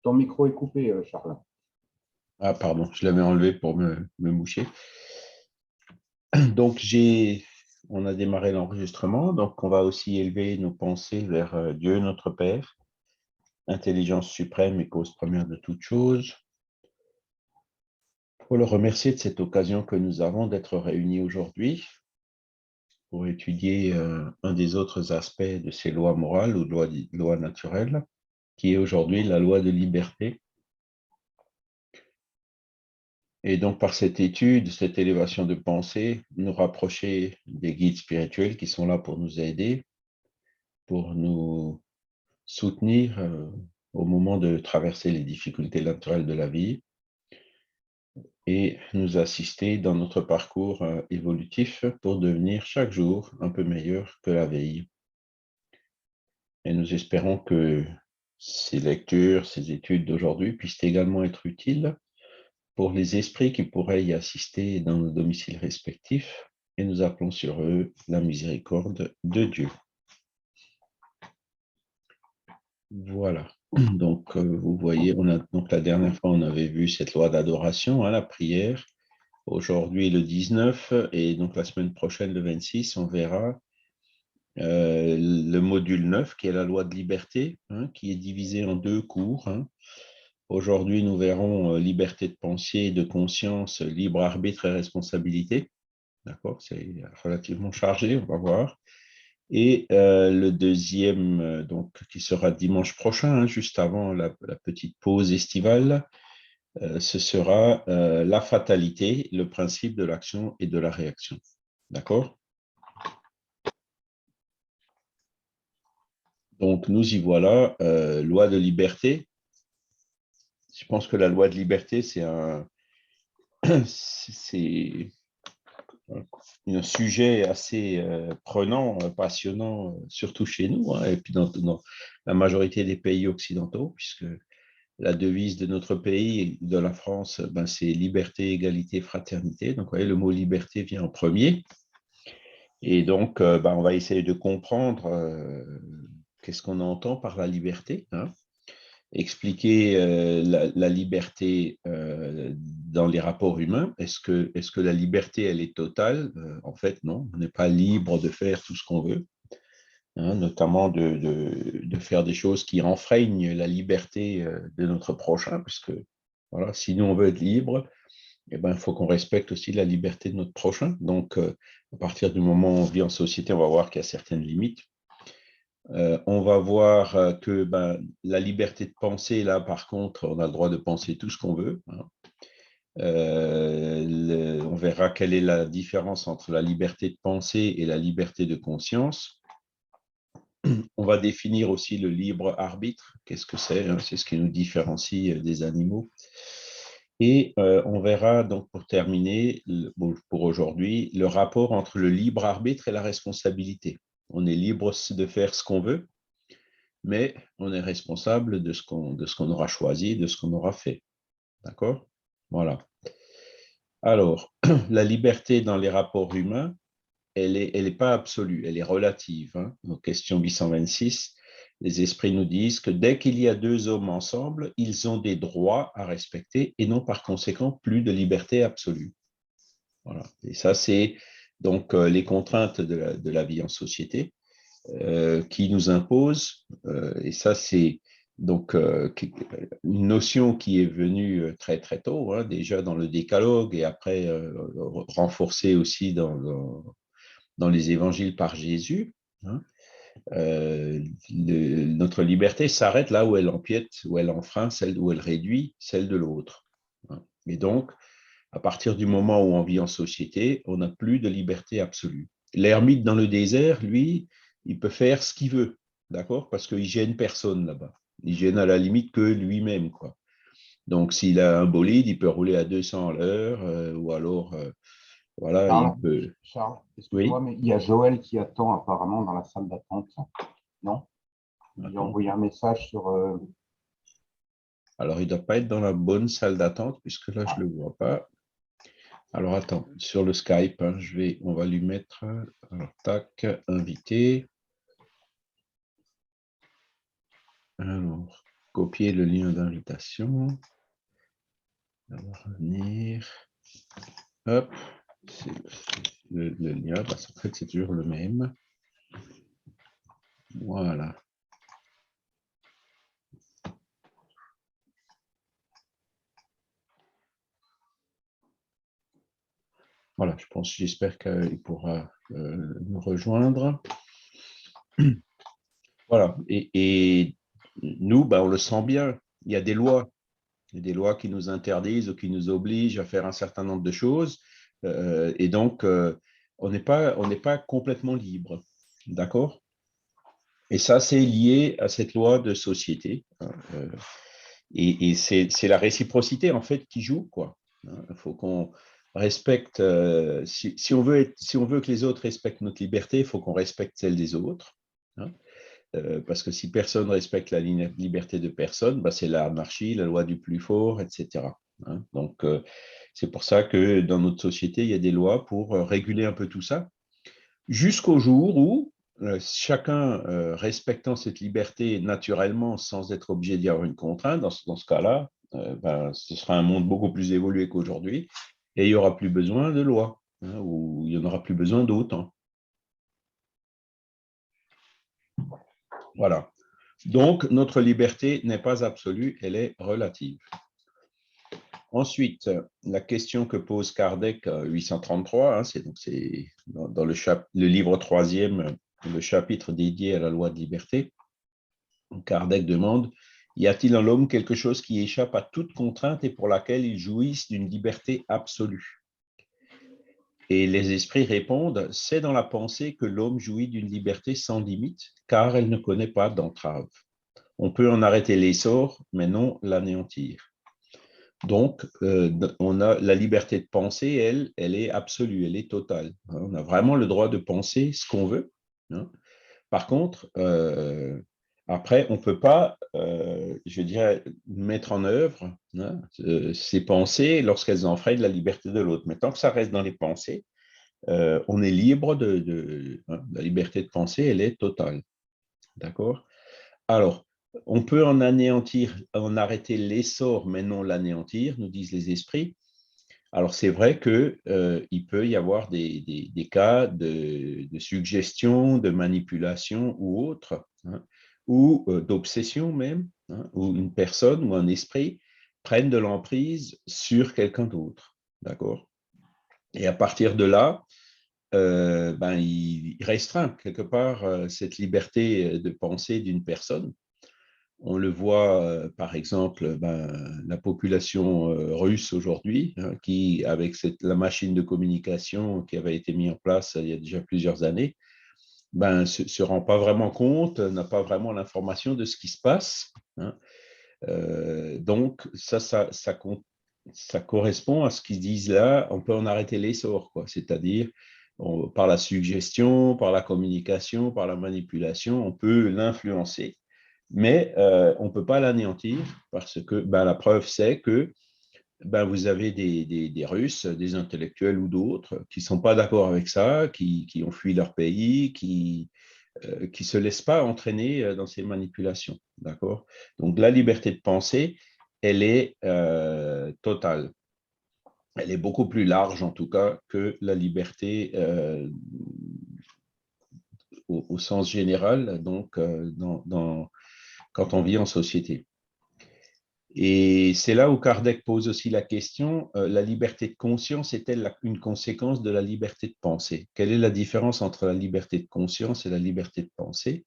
Ton micro est coupé, Charles. Ah, pardon, je l'avais enlevé pour me moucher. Donc, on a démarré l'enregistrement. Donc, on va aussi élever nos pensées vers Dieu, notre Père, intelligence suprême et cause première de toutes choses, pour le remercier de cette occasion que nous avons d'être réunis aujourd'hui pour étudier un des autres aspects de ces lois morales ou lois naturelles, qui est aujourd'hui la loi de liberté. Et donc, par cette étude, cette élévation de pensée, nous rapprocher des guides spirituels qui sont là pour nous aider, pour nous soutenir au moment de traverser les difficultés naturelles de la vie et nous assister dans notre parcours évolutif pour devenir chaque jour un peu meilleur que la veille. Et nous espérons que ces lectures, ces études d'aujourd'hui puissent également être utiles pour les esprits qui pourraient y assister dans nos domiciles respectifs, et nous appelons sur eux la miséricorde de Dieu. Voilà. Donc, vous voyez, donc la dernière fois, on avait vu cette loi d'adoration, la prière. Aujourd'hui, le 19, et donc la semaine prochaine, le 26, on verra le module 9, qui est la loi de liberté, qui est divisé en deux cours. Aujourd'hui, nous verrons liberté de pensée et de conscience, libre arbitre et responsabilité. D'accord, c'est relativement chargé, on va voir. Et le deuxième, donc, qui sera dimanche prochain, juste avant la petite pause estivale, ce sera la fatalité, le principe de l'action et de la réaction. D'accord? Donc, nous y voilà, loi de liberté. Je pense que la loi de liberté, c'est un sujet assez prenant, passionnant, surtout chez nous, et puis dans la majorité des pays occidentaux, puisque la devise de notre pays, de la France, c'est liberté, égalité, fraternité. Donc, vous voyez, le mot liberté vient en premier. Et donc, on va essayer de comprendre qu'est-ce qu'on entend par la liberté, expliquer la liberté dans les rapports humains. Est-ce que la liberté, elle est totale? En fait, non, on n'est pas libre de faire tout ce qu'on veut, notamment de faire des choses qui enfreignent la liberté de notre prochain, puisque voilà, si nous, on veut être libre, il faut qu'on respecte aussi la liberté de notre prochain. Donc, à partir du moment où on vit en société, on va voir qu'il y a certaines limites. On va voir que la liberté de penser, là, par contre, on a le droit de penser tout ce qu'on veut. On verra quelle est la différence entre la liberté de penser et la liberté de conscience. On va définir aussi le libre arbitre. Qu'est-ce que c'est? C'est ce qui nous différencie des animaux. Et on verra donc, pour terminer, pour aujourd'hui, le rapport entre le libre arbitre et la responsabilité. On est libre de faire ce qu'on veut, mais on est responsable de ce qu'on aura choisi, de ce qu'on aura fait. D'accord? Voilà. Alors, la liberté dans les rapports humains, elle est pas absolue, elle est relative. Donc, question 826, les esprits nous disent que dès qu'il y a deux hommes ensemble, ils ont des droits à respecter et non par conséquent plus de liberté absolue. Voilà. Et ça, c'est donc les contraintes de la vie en société qui nous imposent, et ça, c'est donc une notion qui est venue très très tôt, déjà dans le décalogue et après renforcée aussi dans les évangiles par Jésus. Notre liberté s'arrête là où elle empiète, où elle enfreint, où elle réduit celle de l'autre. Et donc, à partir du moment où on vit en société, on n'a plus de liberté absolue. L'ermite dans le désert, lui, il peut faire ce qu'il veut, d'accord? Parce qu'il gêne personne là-bas. Il gêne à la limite que lui-même, quoi. Donc, s'il a un bolide, il peut rouler à 200 à l'heure, ou alors, voilà, il peut... Charles, excuse-moi, Oui, mais il y a Joël qui attend apparemment dans la salle d'attente. Non? Il lui a attends. envoyé un message sur. Alors, il ne doit pas être dans la bonne salle d'attente, puisque là, je ne le vois pas. Alors, attends, sur le Skype, on va lui mettre, alors, tac, invité. Alors, copier le lien d'invitation. On va revenir. Hop, c'est le lien, parce qu'en fait, c'est toujours le même. Voilà. Voilà, j'espère qu'il pourra nous rejoindre. Voilà, et nous, on le sent bien, il y a des lois. Il y a des lois qui nous interdisent ou qui nous obligent à faire un certain nombre de choses. Et donc, on n'est pas complètement libre. D'accord? Et ça, c'est lié à cette loi de société. Et c'est la réciprocité, en fait, qui joue, quoi. Il faut qu'on respecte, si on veut que les autres respectent notre liberté, il faut qu'on respecte celle des autres. Parce que si personne ne respecte la liberté de personne, c'est l'anarchie, la loi du plus fort, etc. Donc, c'est pour ça que dans notre société, il y a des lois pour réguler un peu tout ça, jusqu'au jour où chacun respectant cette liberté naturellement, sans être obligé d'y avoir une contrainte, dans ce cas-là, ce sera un monde beaucoup plus évolué qu'aujourd'hui, et il n'y aura plus besoin de lois, ou il n'y en aura plus besoin d'autant. Voilà. Donc, notre liberté n'est pas absolue, elle est relative. Ensuite, la question que pose Kardec, 833, c'est dans le livre 3e, le chapitre dédié à la loi de liberté. Kardec demande, y a-t-il en l'homme quelque chose qui échappe à toute contrainte et pour laquelle il jouisse d'une liberté absolue? Et les esprits répondent, c'est dans la pensée que l'homme jouit d'une liberté sans limite, car elle ne connaît pas d'entrave. On peut en arrêter l'essor, mais non l'anéantir. Donc, on a la liberté de penser, elle est absolue, elle est totale. On a vraiment le droit de penser ce qu'on veut. Par contre, après, on ne peut pas, je dirais, mettre en œuvre ces pensées lorsqu'elles enfreignent la liberté de l'autre. Mais tant que ça reste dans les pensées, on est libre la liberté de penser, elle est totale. D'accord? Alors, on peut en arrêter l'essor, mais non l'anéantir, nous disent les esprits. Alors, c'est vrai qu'il peut y avoir des cas de suggestion, de manipulation ou autre, ou d'obsession même, où une personne ou un esprit prennent de l'emprise sur quelqu'un d'autre. D'accord? Et à partir de là, il restreint quelque part cette liberté de pensée d'une personne. On le voit, par exemple, la population russe aujourd'hui, qui, avec la machine de communication qui avait été mise en place il y a déjà plusieurs années, se rend pas vraiment compte, n'a pas vraiment l'information de ce qui se passe. Donc, ça correspond à ce qu'ils disent là, on peut en arrêter l'essor, c'est-à-dire par la suggestion, par la communication, par la manipulation, on peut l'influencer. Mais on ne peut pas l'anéantir parce que la preuve, c'est que vous avez des Russes, des intellectuels ou d'autres qui ne sont pas d'accord avec ça, qui ont fui leur pays, qui ne se laissent pas entraîner dans ces manipulations. D'accord? Donc, la liberté de penser, elle est totale. Elle est beaucoup plus large, en tout cas, que la liberté au sens général, donc quand on vit en société. Et c'est là où Kardec pose aussi la question, la liberté de conscience est-elle une conséquence de la liberté de penser? Quelle est la différence entre la liberté de conscience et la liberté de penser?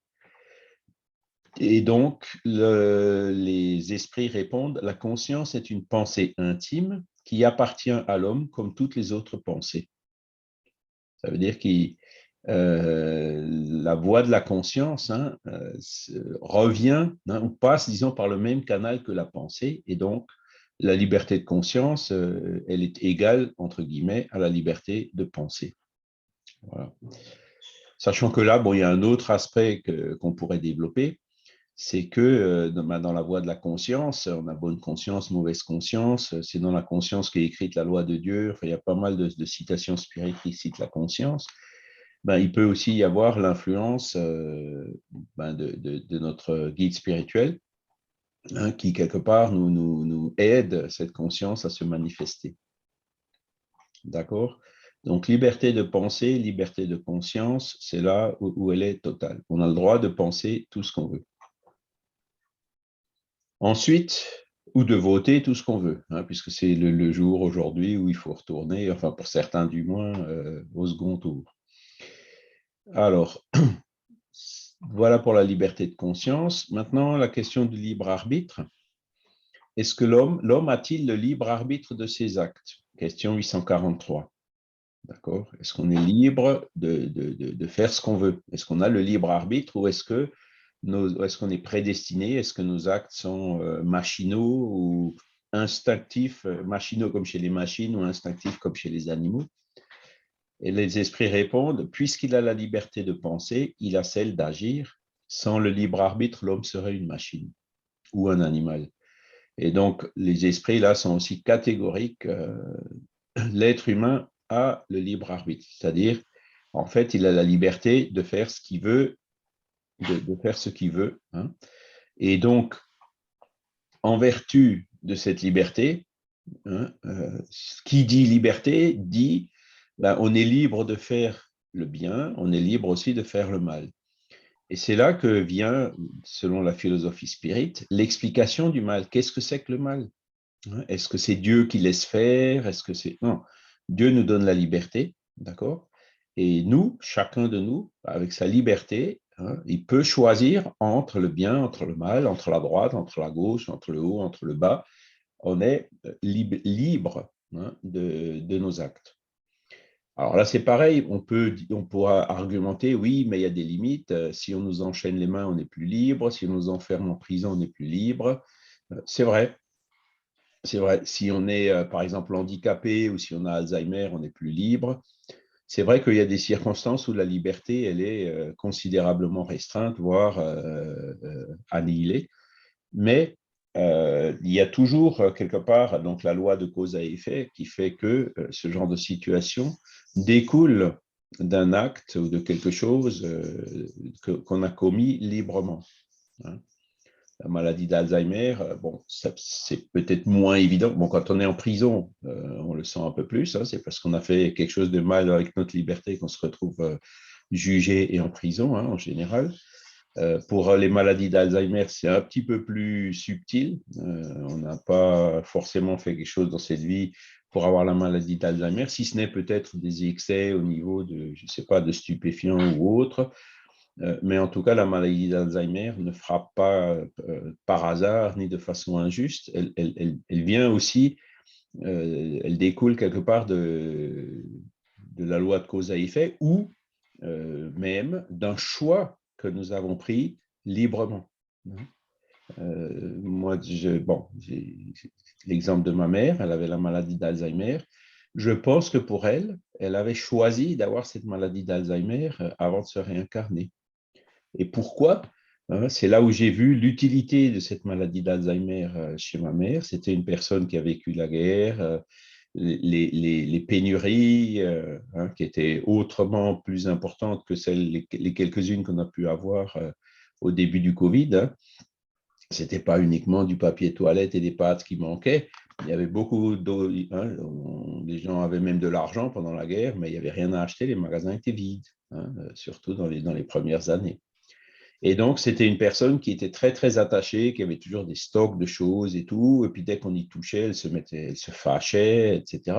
Et donc, les esprits répondent, la conscience est une pensée intime qui appartient à l'homme comme toutes les autres pensées. Ça veut dire que la voix de la conscience revient ou passe, disons, par le même canal que la pensée. Et donc, la liberté de conscience, elle est égale, entre guillemets, à la liberté de penser. Voilà. Sachant que là, il y a un autre aspect qu'on pourrait développer, c'est que dans la voie de la conscience, on a bonne conscience, mauvaise conscience, c'est dans la conscience qu'est écrite la loi de Dieu. Enfin, il y a pas mal de citations spirites qui citent la conscience. Il peut aussi y avoir l'influence de notre guide spirituel hein, qui, quelque part, nous aide, cette conscience, à se manifester. D'accord? Donc, liberté de pensée, liberté de conscience, c'est là où elle est totale. On a le droit de penser tout ce qu'on veut. Ensuite, ou de voter tout ce qu'on veut, hein, puisque c'est le jour aujourd'hui où il faut retourner, enfin pour certains du moins, au second tour. Alors, voilà pour la liberté de conscience. Maintenant, la question du libre arbitre. Est-ce que l'homme a-t-il le libre arbitre de ses actes? Question 843. D'accord? Est-ce qu'on est libre de faire ce qu'on veut? Est-ce qu'on a le libre arbitre ou est-ce qu'on est prédestiné? Est-ce que nos actes sont machinaux ou instinctifs, machinaux comme chez les machines ou instinctifs comme chez les animaux? Et les esprits répondent, puisqu'il a la liberté de penser, il a celle d'agir. Sans le libre arbitre, l'homme serait une machine ou un animal. Et donc, les esprits, là, sont aussi catégoriques. L'être humain a le libre arbitre, c'est-à-dire, en fait, il a la liberté de faire ce qu'il veut, de faire ce qu'il veut. Hein. Et donc, en vertu de cette liberté, hein, qui dit liberté dit, ben, on est libre de faire le bien, on est libre aussi de faire le mal. Et c'est là que vient, selon la philosophie spirit, l'explication du mal. Qu'est-ce que c'est que le mal? Est-ce que c'est Dieu qui laisse faire? Est-ce que c'est... Non, Dieu nous donne la liberté, d'accord? Et nous, chacun de nous, avec sa liberté, hein, il peut choisir entre le bien, entre le mal, entre la droite, entre la gauche, entre le haut, entre le bas. On est libre, hein, de nos actes. Alors là, c'est pareil, on pourra argumenter, oui, mais il y a des limites. Si on nous enchaîne les mains, on n'est plus libre. Si on nous enferme en prison, on n'est plus libre. C'est vrai. C'est vrai, si on est, par exemple, handicapé ou si on a Alzheimer, on n'est plus libre. C'est vrai qu'il y a des circonstances où la liberté, elle est considérablement restreinte, voire annihilée. Mais il y a toujours, quelque part, donc la loi de cause à effet qui fait que ce genre de situation découle d'un acte ou de quelque chose qu'on a commis librement. Hein. La maladie d'Alzheimer, bon, c'est peut-être moins évident. Bon, quand on est en prison, on le sent un peu plus. Hein, c'est parce qu'on a fait quelque chose de mal avec notre liberté qu'on se retrouve jugé et en prison, hein, en général. Pour les maladies d'Alzheimer, c'est un petit peu plus subtil. On n'a pas forcément fait quelque chose dans cette vie pour avoir la maladie d'Alzheimer, si ce n'est peut-être des excès au niveau de, je ne sais pas, de stupéfiants ou autres. Mais en tout cas, la maladie d'Alzheimer ne frappe pas par hasard ni de façon injuste. Elle vient aussi, elle découle quelque part de la loi de cause à effet ou même d'un choix que nous avons pris librement. Moi, bon, j'ai l'exemple de ma mère, elle avait la maladie d'Alzheimer. Je pense que pour elle, elle avait choisi d'avoir cette maladie d'Alzheimer avant de se réincarner. Et pourquoi? C'est là où j'ai vu l'utilité de cette maladie d'Alzheimer chez ma mère. C'était une personne qui a vécu la guerre, les pénuries hein, qui étaient autrement plus importantes que les quelques-unes qu'on a pu avoir au début du Covid. Hein. Ce n'était pas uniquement du papier toilette et des pâtes qui manquaient. Il y avait beaucoup d'eau. Hein, les gens avaient même de l'argent pendant la guerre, mais il n'y avait rien à acheter. Les magasins étaient vides, hein, surtout dans les premières années. Et donc, c'était une personne qui était très, très attachée, qui avait toujours des stocks de choses et tout. Et puis, dès qu'on y touchait, elle se fâchait, etc.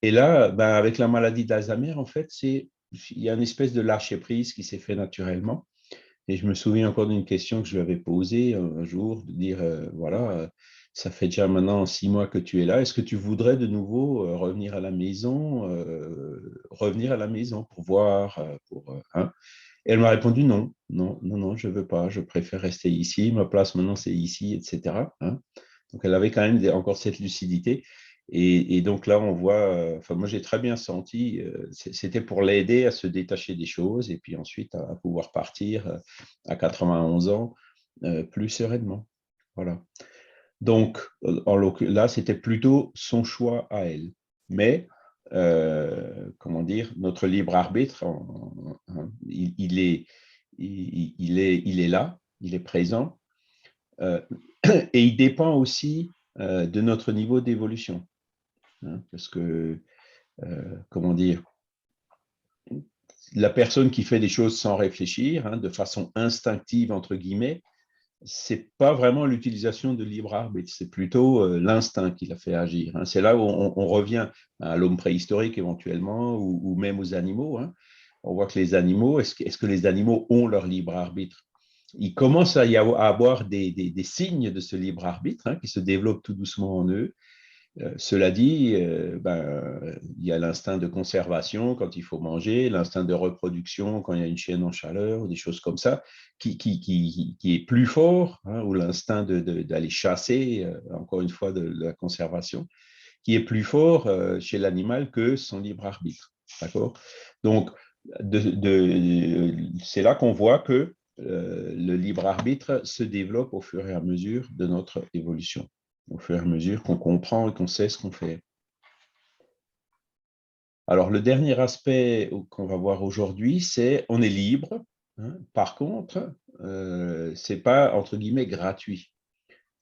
Et là, ben, avec la maladie d'Alzheimer, en fait, il y a une espèce de lâcher-prise qui s'est fait naturellement. Et je me souviens encore d'une question que je lui avais posée un jour, de dire, voilà, ça fait déjà maintenant 6 mois que tu es là. Est-ce que tu voudrais de nouveau revenir à la maison, pour voir, hein? Et elle m'a répondu non, non, non, non, je ne veux pas, je préfère rester ici, ma place maintenant c'est ici, etc. Hein. Donc elle avait quand même encore cette lucidité. Et donc là, on voit, enfin moi j'ai très bien senti, c'était pour l'aider à se détacher des choses et puis ensuite à pouvoir partir à 91 ans plus sereinement. Voilà. Donc là, c'était plutôt son choix à elle. Mais comment dire, notre libre arbitre, il est là, il est présent. Et il dépend aussi de notre niveau d'évolution. Hein, parce que, comment dire, la personne qui fait des choses sans réfléchir, hein, de façon instinctive, entre guillemets, c'est pas vraiment l'utilisation de libre arbitre, c'est plutôt l'instinct qui l'a fait agir. Hein. C'est là où on revient à l'homme préhistorique éventuellement, ou même aux animaux. Hein. On voit que les animaux, est-ce que les animaux ont leur libre arbitre? Il commence à avoir des signes de ce libre arbitre, hein, qui se développent tout doucement en eux. Cela dit, il y a l'instinct de conservation quand il faut manger, l'instinct de reproduction quand il y a une chienne en chaleur, ou des choses comme ça, qui est plus fort, hein, ou l'instinct d'aller chasser, encore une fois, de la conservation, qui est plus fort chez l'animal que son libre arbitre. D'accord? Donc, c'est là qu'on voit que le libre arbitre se développe au fur et à mesure de notre évolution, au fur et à mesure qu'on comprend et qu'on sait ce qu'on fait. Alors, le dernier aspect qu'on va voir aujourd'hui, c'est on est libre. Hein. Par contre, ce n'est pas, entre guillemets, gratuit.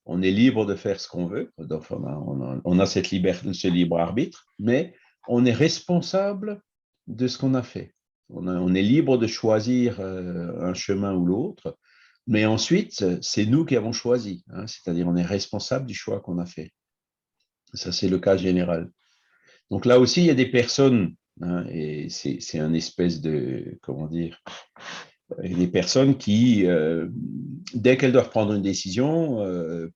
On est libre de faire ce qu'on veut. Donc, on a cette liberté, ce libre arbitre, mais on est responsable de ce qu'on a fait. On est libre de choisir un chemin ou l'autre, mais ensuite, c'est nous qui avons choisi. Hein, c'est-à-dire, on est responsable du choix qu'on a fait. Ça, c'est le cas général. Donc là aussi, il y a des personnes, hein, et c'est un espèce de, comment dire, des personnes qui, dès qu'elles doivent prendre une décision,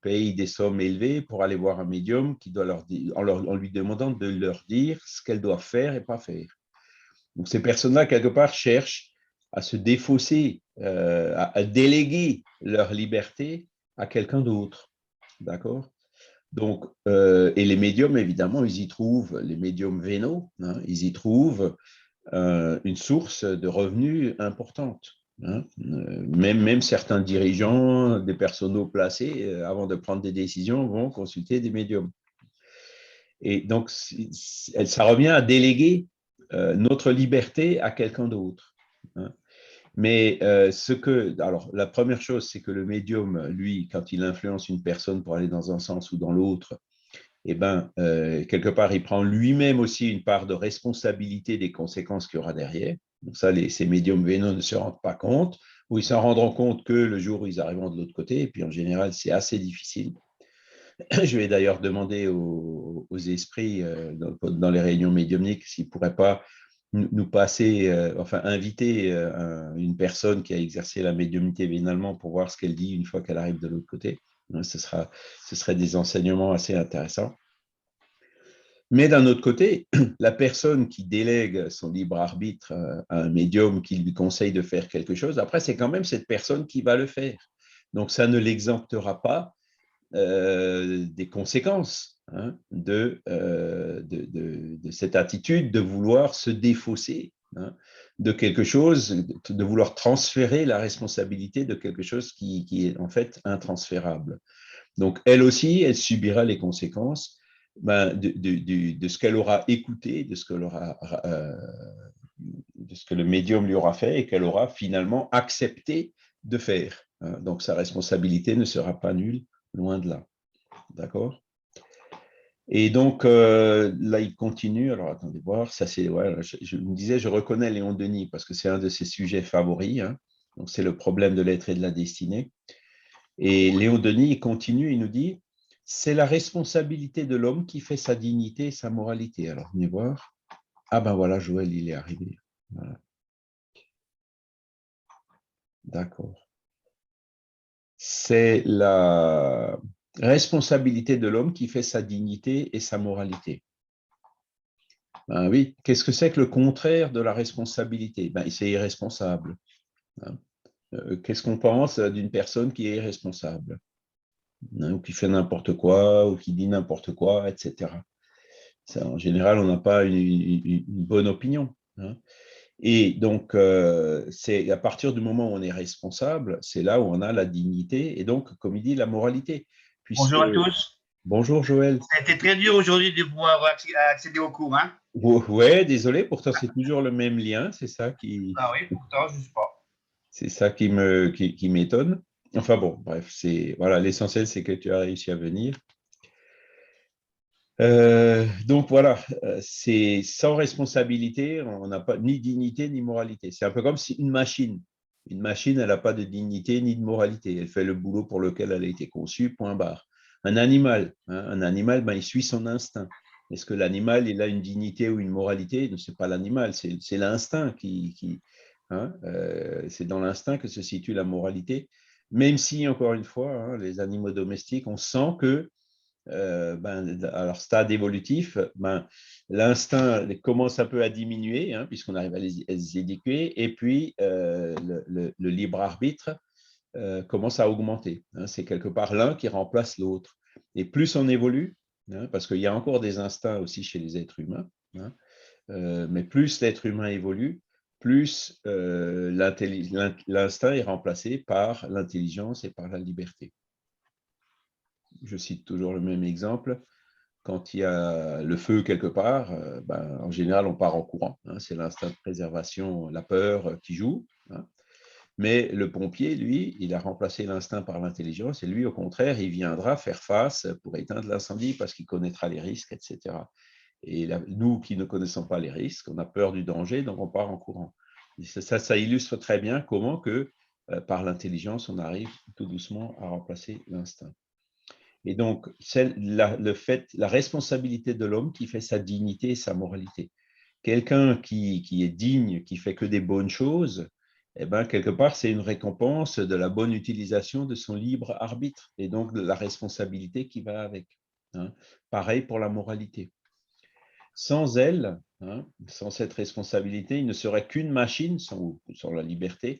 payent des sommes élevées pour aller voir un médium qui doit leur dire, en lui demandant de leur dire ce qu'elles doivent faire et pas faire. Donc ces personnes-là, quelque part, cherchent à se défausser, à déléguer leur liberté à quelqu'un d'autre. D'accord? Donc, et les médiums, évidemment, ils y trouvent, les médiums vénaux, hein, ils y trouvent une source de revenus importante. Hein. Même certains dirigeants, des personnes haut placées, avant de prendre des décisions, vont consulter des médiums. Et donc, ça revient à déléguer notre liberté à quelqu'un d'autre. Hein. Mais alors, la première chose, c'est que le médium, lui, quand il influence une personne pour aller dans un sens ou dans l'autre, eh ben, quelque part, il prend lui-même aussi une part de responsabilité des conséquences qu'il y aura derrière. Donc ça, ces médiums vénaux ne se rendent pas compte, ou ils s'en rendront compte que le jour où ils arriveront de l'autre côté, et puis en général, c'est assez difficile. Je vais d'ailleurs demander aux esprits dans les réunions médiumniques s'ils ne pourraient pas nous passer, enfin inviter une personne qui a exercé la médiumnité vénalement pour voir ce qu'elle dit une fois qu'elle arrive de l'autre côté. Ce serait des enseignements assez intéressants. Mais d'un autre côté, la personne qui délègue son libre arbitre à un médium qui lui conseille de faire quelque chose, après, c'est quand même cette personne qui va le faire. Donc, ça ne l'exemptera pas des conséquences, hein, de cette attitude de vouloir se défausser, hein, de quelque chose, de vouloir transférer la responsabilité de quelque chose qui est en fait intransférable. Donc, elle aussi, elle subira les conséquences de ce qu'elle aura écouté, de ce que le médium lui aura fait et qu'elle aura finalement accepté de faire. Hein. Donc, sa responsabilité ne sera pas nulle, loin de là. D'accord? Et donc, là, il continue. Alors, attendez voir. Ça, c'est, ouais, je me disais, je reconnais Léon Denis parce que c'est un de ses sujets favoris. Hein. Donc, c'est le problème de l'être et de la destinée. Et Léon Denis, il continue, il nous dit, c'est la responsabilité de l'homme qui fait sa dignité et sa moralité. Alors, venez voir. Ah ben voilà, Joël, il est arrivé. Voilà. D'accord. C'est la responsabilité de l'homme qui fait sa dignité et sa moralité. Ben oui, qu'est-ce que c'est que le contraire de la responsabilité? Ben, c'est irresponsable. Hein. Qu'est-ce qu'on pense d'une personne qui est irresponsable? Hein, ou qui fait n'importe quoi, ou qui dit n'importe quoi, etc. Ça, en général, on n'a pas une bonne opinion. Hein. Et donc, c'est à partir du moment où on est responsable, c'est là où on a la dignité et donc, comme il dit, la moralité. Puisque... Bonjour à tous. Bonjour Joël. Ça a été très dur aujourd'hui de pouvoir accéder au cours. Hein. Ouais, désolé, pourtant c'est toujours le même lien, c'est ça Ah oui, pourtant, je ne sais pas. c'est ça qui m'étonne. Enfin bon, bref, voilà, l'essentiel, c'est que tu as réussi à venir. Donc voilà, c'est sans responsabilité, on n'a pas ni dignité ni moralité. C'est un peu comme si une machine, elle n'a pas de dignité ni de moralité. Elle fait le boulot pour lequel elle a été conçue, point barre. Un animal, ben, il suit son instinct. Est-ce que l'animal, il a une dignité ou une moralité? Ce n'est pas l'animal, c'est l'instinct c'est dans l'instinct que se situe la moralité. Même si, encore une fois, les animaux domestiques, on sent que à leur stade évolutif, l'instinct commence un peu à diminuer, puisqu'on arrive à les éduquer, et puis le libre arbitre commence à augmenter. C'est quelque part l'un qui remplace l'autre. Et plus on évolue, parce qu'il y a encore des instincts aussi chez les êtres humains, mais plus l'être humain évolue, plus l'instinct est remplacé par l'intelligence et par la liberté. Je cite toujours le même exemple. Quand il y a le feu quelque part, en général, on part en courant. C'est l'instinct de préservation, la peur qui joue. Mais le pompier, lui, il a remplacé l'instinct par l'intelligence et lui, au contraire, il viendra faire face pour éteindre l'incendie parce qu'il connaîtra les risques, etc. Et là, nous qui ne connaissons pas les risques, on a peur du danger, donc on part en courant. Et ça illustre très bien comment que, par l'intelligence, on arrive tout doucement à remplacer l'instinct. Et donc, c'est la responsabilité de l'homme qui fait sa dignité et sa moralité. Quelqu'un qui est digne, qui fait que des bonnes choses, quelque part, c'est une récompense de la bonne utilisation de son libre arbitre et donc de la responsabilité qui va avec. Pareil pour la moralité. Sans elle, sans cette responsabilité, il ne serait qu'une machine, sans la liberté,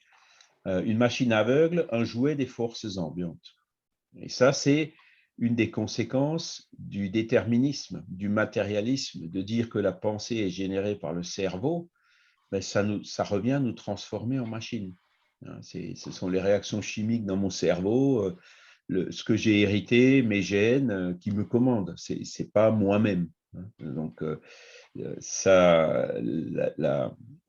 une machine aveugle, un jouet des forces ambiantes. Et ça, c'est une des conséquences du déterminisme, du matérialisme, de dire que la pensée est générée par le cerveau, ça revient à nous transformer en machine. Ce sont les réactions chimiques dans mon cerveau, ce que j'ai hérité, mes gènes qui me commandent. Ce n'est pas moi-même. Donc,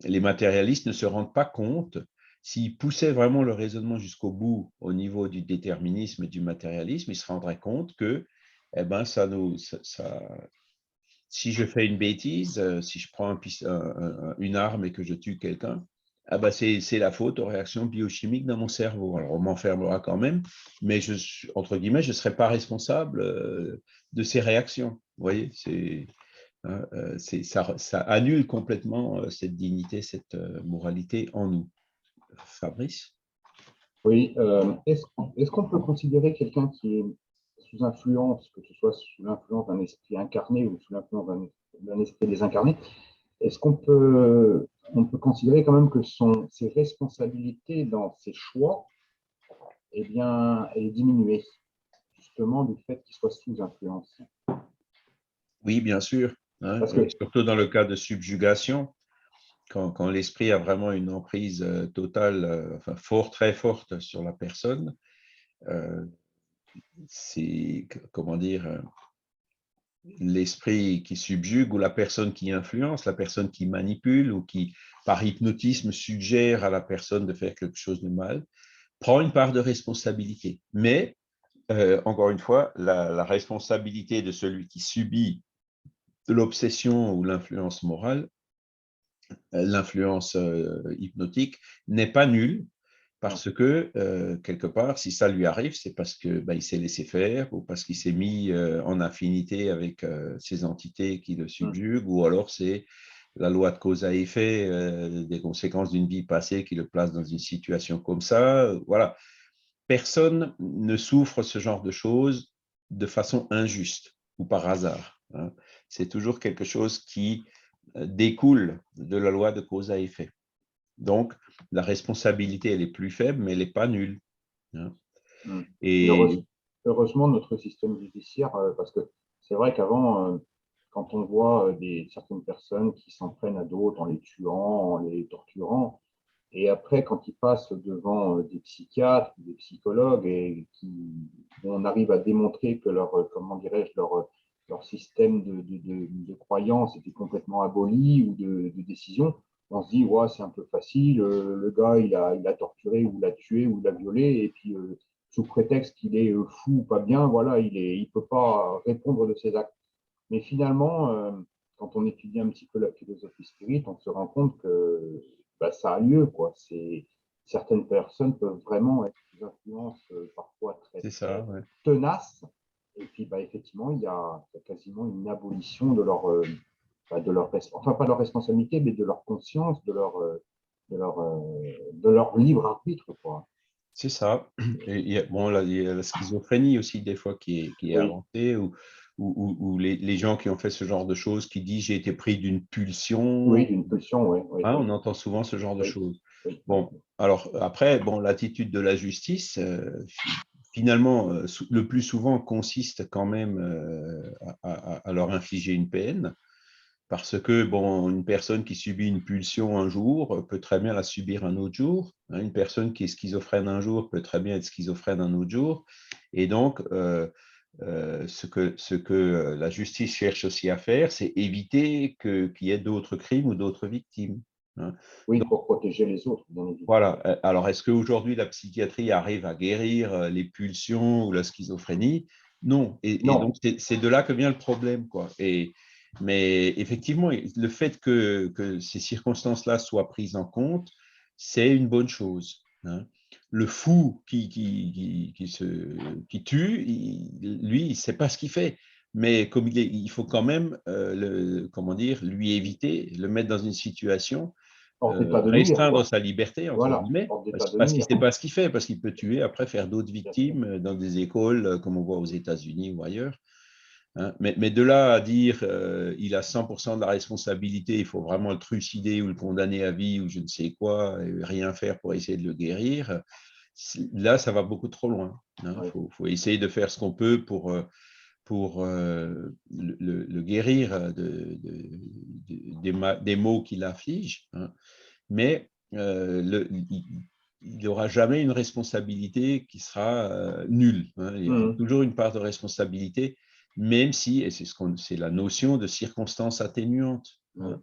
les matérialistes ne se rendent pas compte. S'ils poussaient vraiment le raisonnement jusqu'au bout au niveau du déterminisme et du matérialisme, ils se rendraient compte que si je fais une bêtise, si je prends une arme et que je tue quelqu'un, c'est la faute aux réactions biochimiques dans mon cerveau. Alors, on m'enfermera quand même, mais entre guillemets, je ne serai pas responsable de ces réactions. Vous voyez, ça annule complètement cette dignité, cette moralité en nous. Fabrice? Oui, est-ce qu'on peut considérer quelqu'un qui est sous influence, que ce soit sous l'influence d'un esprit incarné ou sous l'influence d'un esprit désincarné, est-ce on peut considérer quand même que ses responsabilités dans ses choix, eh bien, est diminuée, justement du fait qu'il soit sous influence? Oui, bien sûr. Parce que, surtout dans le cas de subjugation, quand l'esprit a vraiment une emprise totale, très forte sur la personne, c'est, comment dire, l'esprit qui subjugue ou la personne qui influence, la personne qui manipule ou qui, par hypnotisme, suggère à la personne de faire quelque chose de mal, prend une part de responsabilité. Mais, encore une fois, la responsabilité de celui qui subit l'obsession ou l'influence morale, l'influence hypnotique, n'est pas nulle parce que, quelque part, si ça lui arrive, c'est parce qu'il s'est laissé faire ou parce qu'il s'est mis en affinité avec ces entités qui le subjuguent, ou alors c'est la loi de cause à effet, des conséquences d'une vie passée qui le place dans une situation comme ça. Voilà. Personne ne souffre ce genre de choses de façon injuste ou par hasard. C'est toujours quelque chose qui découle de la loi de cause à effet. Donc, la responsabilité, elle est plus faible, mais elle n'est pas nulle. Et heureusement, notre système judiciaire, parce que c'est vrai qu'avant, quand on voit certaines personnes qui s'en prennent à d'autres en les tuant, en les torturant, et après, quand ils passent devant des psychiatres, des psychologues, et on arrive à démontrer que comment dirais-je, leur système de croyance était complètement aboli ou de décision, on se dit, ouais, c'est un peu facile, le gars, il a torturé ou l'a tué ou l'a violé, et puis sous prétexte qu'il est fou ou pas bien, voilà, il peut pas répondre de ses actes. Mais finalement, quand on étudie un petit peu la philosophie spirit, on se rend compte que bah, ça a lieu, quoi. Certaines personnes peuvent vraiment être des influences parfois très, C'est ça, ouais. tenaces. Et puis, bah, effectivement, il y a quasiment une abolition de leur enfin pas de leur responsabilité, mais de leur conscience, de leur libre arbitre, quoi. C'est ça. Et bon, là, il y a la schizophrénie aussi, des fois, qui est Oui, inventée, ou les gens qui ont fait ce genre de choses, qui disent j'ai été pris d'une pulsion. oui, d'une pulsion, oui, oui, Hein, oui, on entend souvent ce genre de oui, choses. oui. Bon, alors après, bon, l'attitude de la justice, finalement, le plus souvent consiste quand même à leur infliger une peine. Parce que, bon, une personne qui subit une pulsion un jour peut très bien la subir un autre jour. Hein. Une personne qui est schizophrène un jour peut très bien être schizophrène un autre jour. Et donc, ce que la justice cherche aussi à faire, c'est éviter qu'il y ait d'autres crimes ou d'autres victimes. Hein. Oui, Donc, pour protéger les autres, bien évidemment. voilà. Alors, est-ce qu'aujourd'hui, la psychiatrie arrive à guérir les pulsions ou la schizophrénie? Non. Et Non, donc, c'est de là que vient le problème, quoi. Mais effectivement, le fait que ces circonstances-là soient prises en compte, c'est une bonne chose. Hein. Le fou qui tue, lui, il ne sait pas ce qu'il fait. Mais comme il faut quand même comment dire, lui éviter, le mettre dans une situation, hors d'état de nuire, restreindre quoi. sa liberté, entre Voilà, guillemets, hors d'état de parce qu'il nuire, ne sait pas ce qu'il fait, parce qu'il peut tuer, après faire d'autres bien sûr. victimes dans des écoles, comme on voit aux États-Unis ou ailleurs. Hein. Mais de là à dire il a 100% de la responsabilité, il faut vraiment le trucider ou le condamner à vie ou je ne sais quoi, et rien faire pour essayer de le guérir, là, ça va beaucoup trop loin. Hein. Oui. Faut essayer de faire ce qu'on peut pour le guérir des maux qu'il afflige. Hein. Mais il n'aura jamais une responsabilité qui sera nulle. Hein. Il y aura toujours une part de responsabilité, même si, et c'est la notion de circonstance atténuante, hein,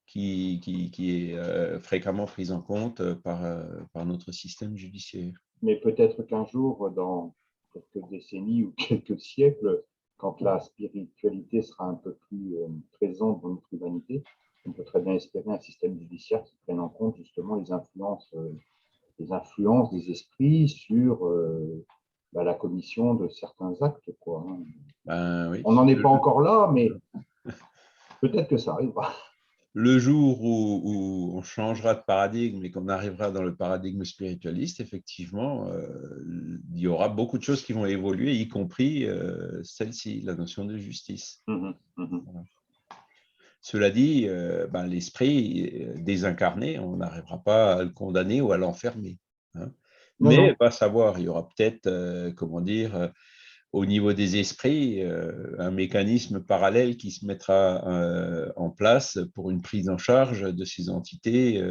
qui est fréquemment prise en compte par notre système judiciaire. Mais peut-être qu'un jour, dans quelques décennies ou quelques siècles, quand la spiritualité sera un peu plus présente dans notre humanité, on peut très bien espérer un système judiciaire qui prenne en compte justement les influences des esprits sur la commission de certains actes, quoi. Ben, oui. On n'en est pas encore là, mais peut-être que ça arrivera. Le jour où on changera de paradigme et qu'on arrivera dans le paradigme spiritualiste, effectivement, il y aura beaucoup de choses qui vont évoluer, y compris celle-ci, la notion de justice. Voilà. Cela dit, ben, l'esprit désincarné, on n'arrivera pas à le condamner ou à l'enfermer. Hein. Non, Mais non. va savoir, il y aura peut-être, comment dire, au niveau des esprits, un mécanisme parallèle qui se mettra en place pour une prise en charge de ces entités.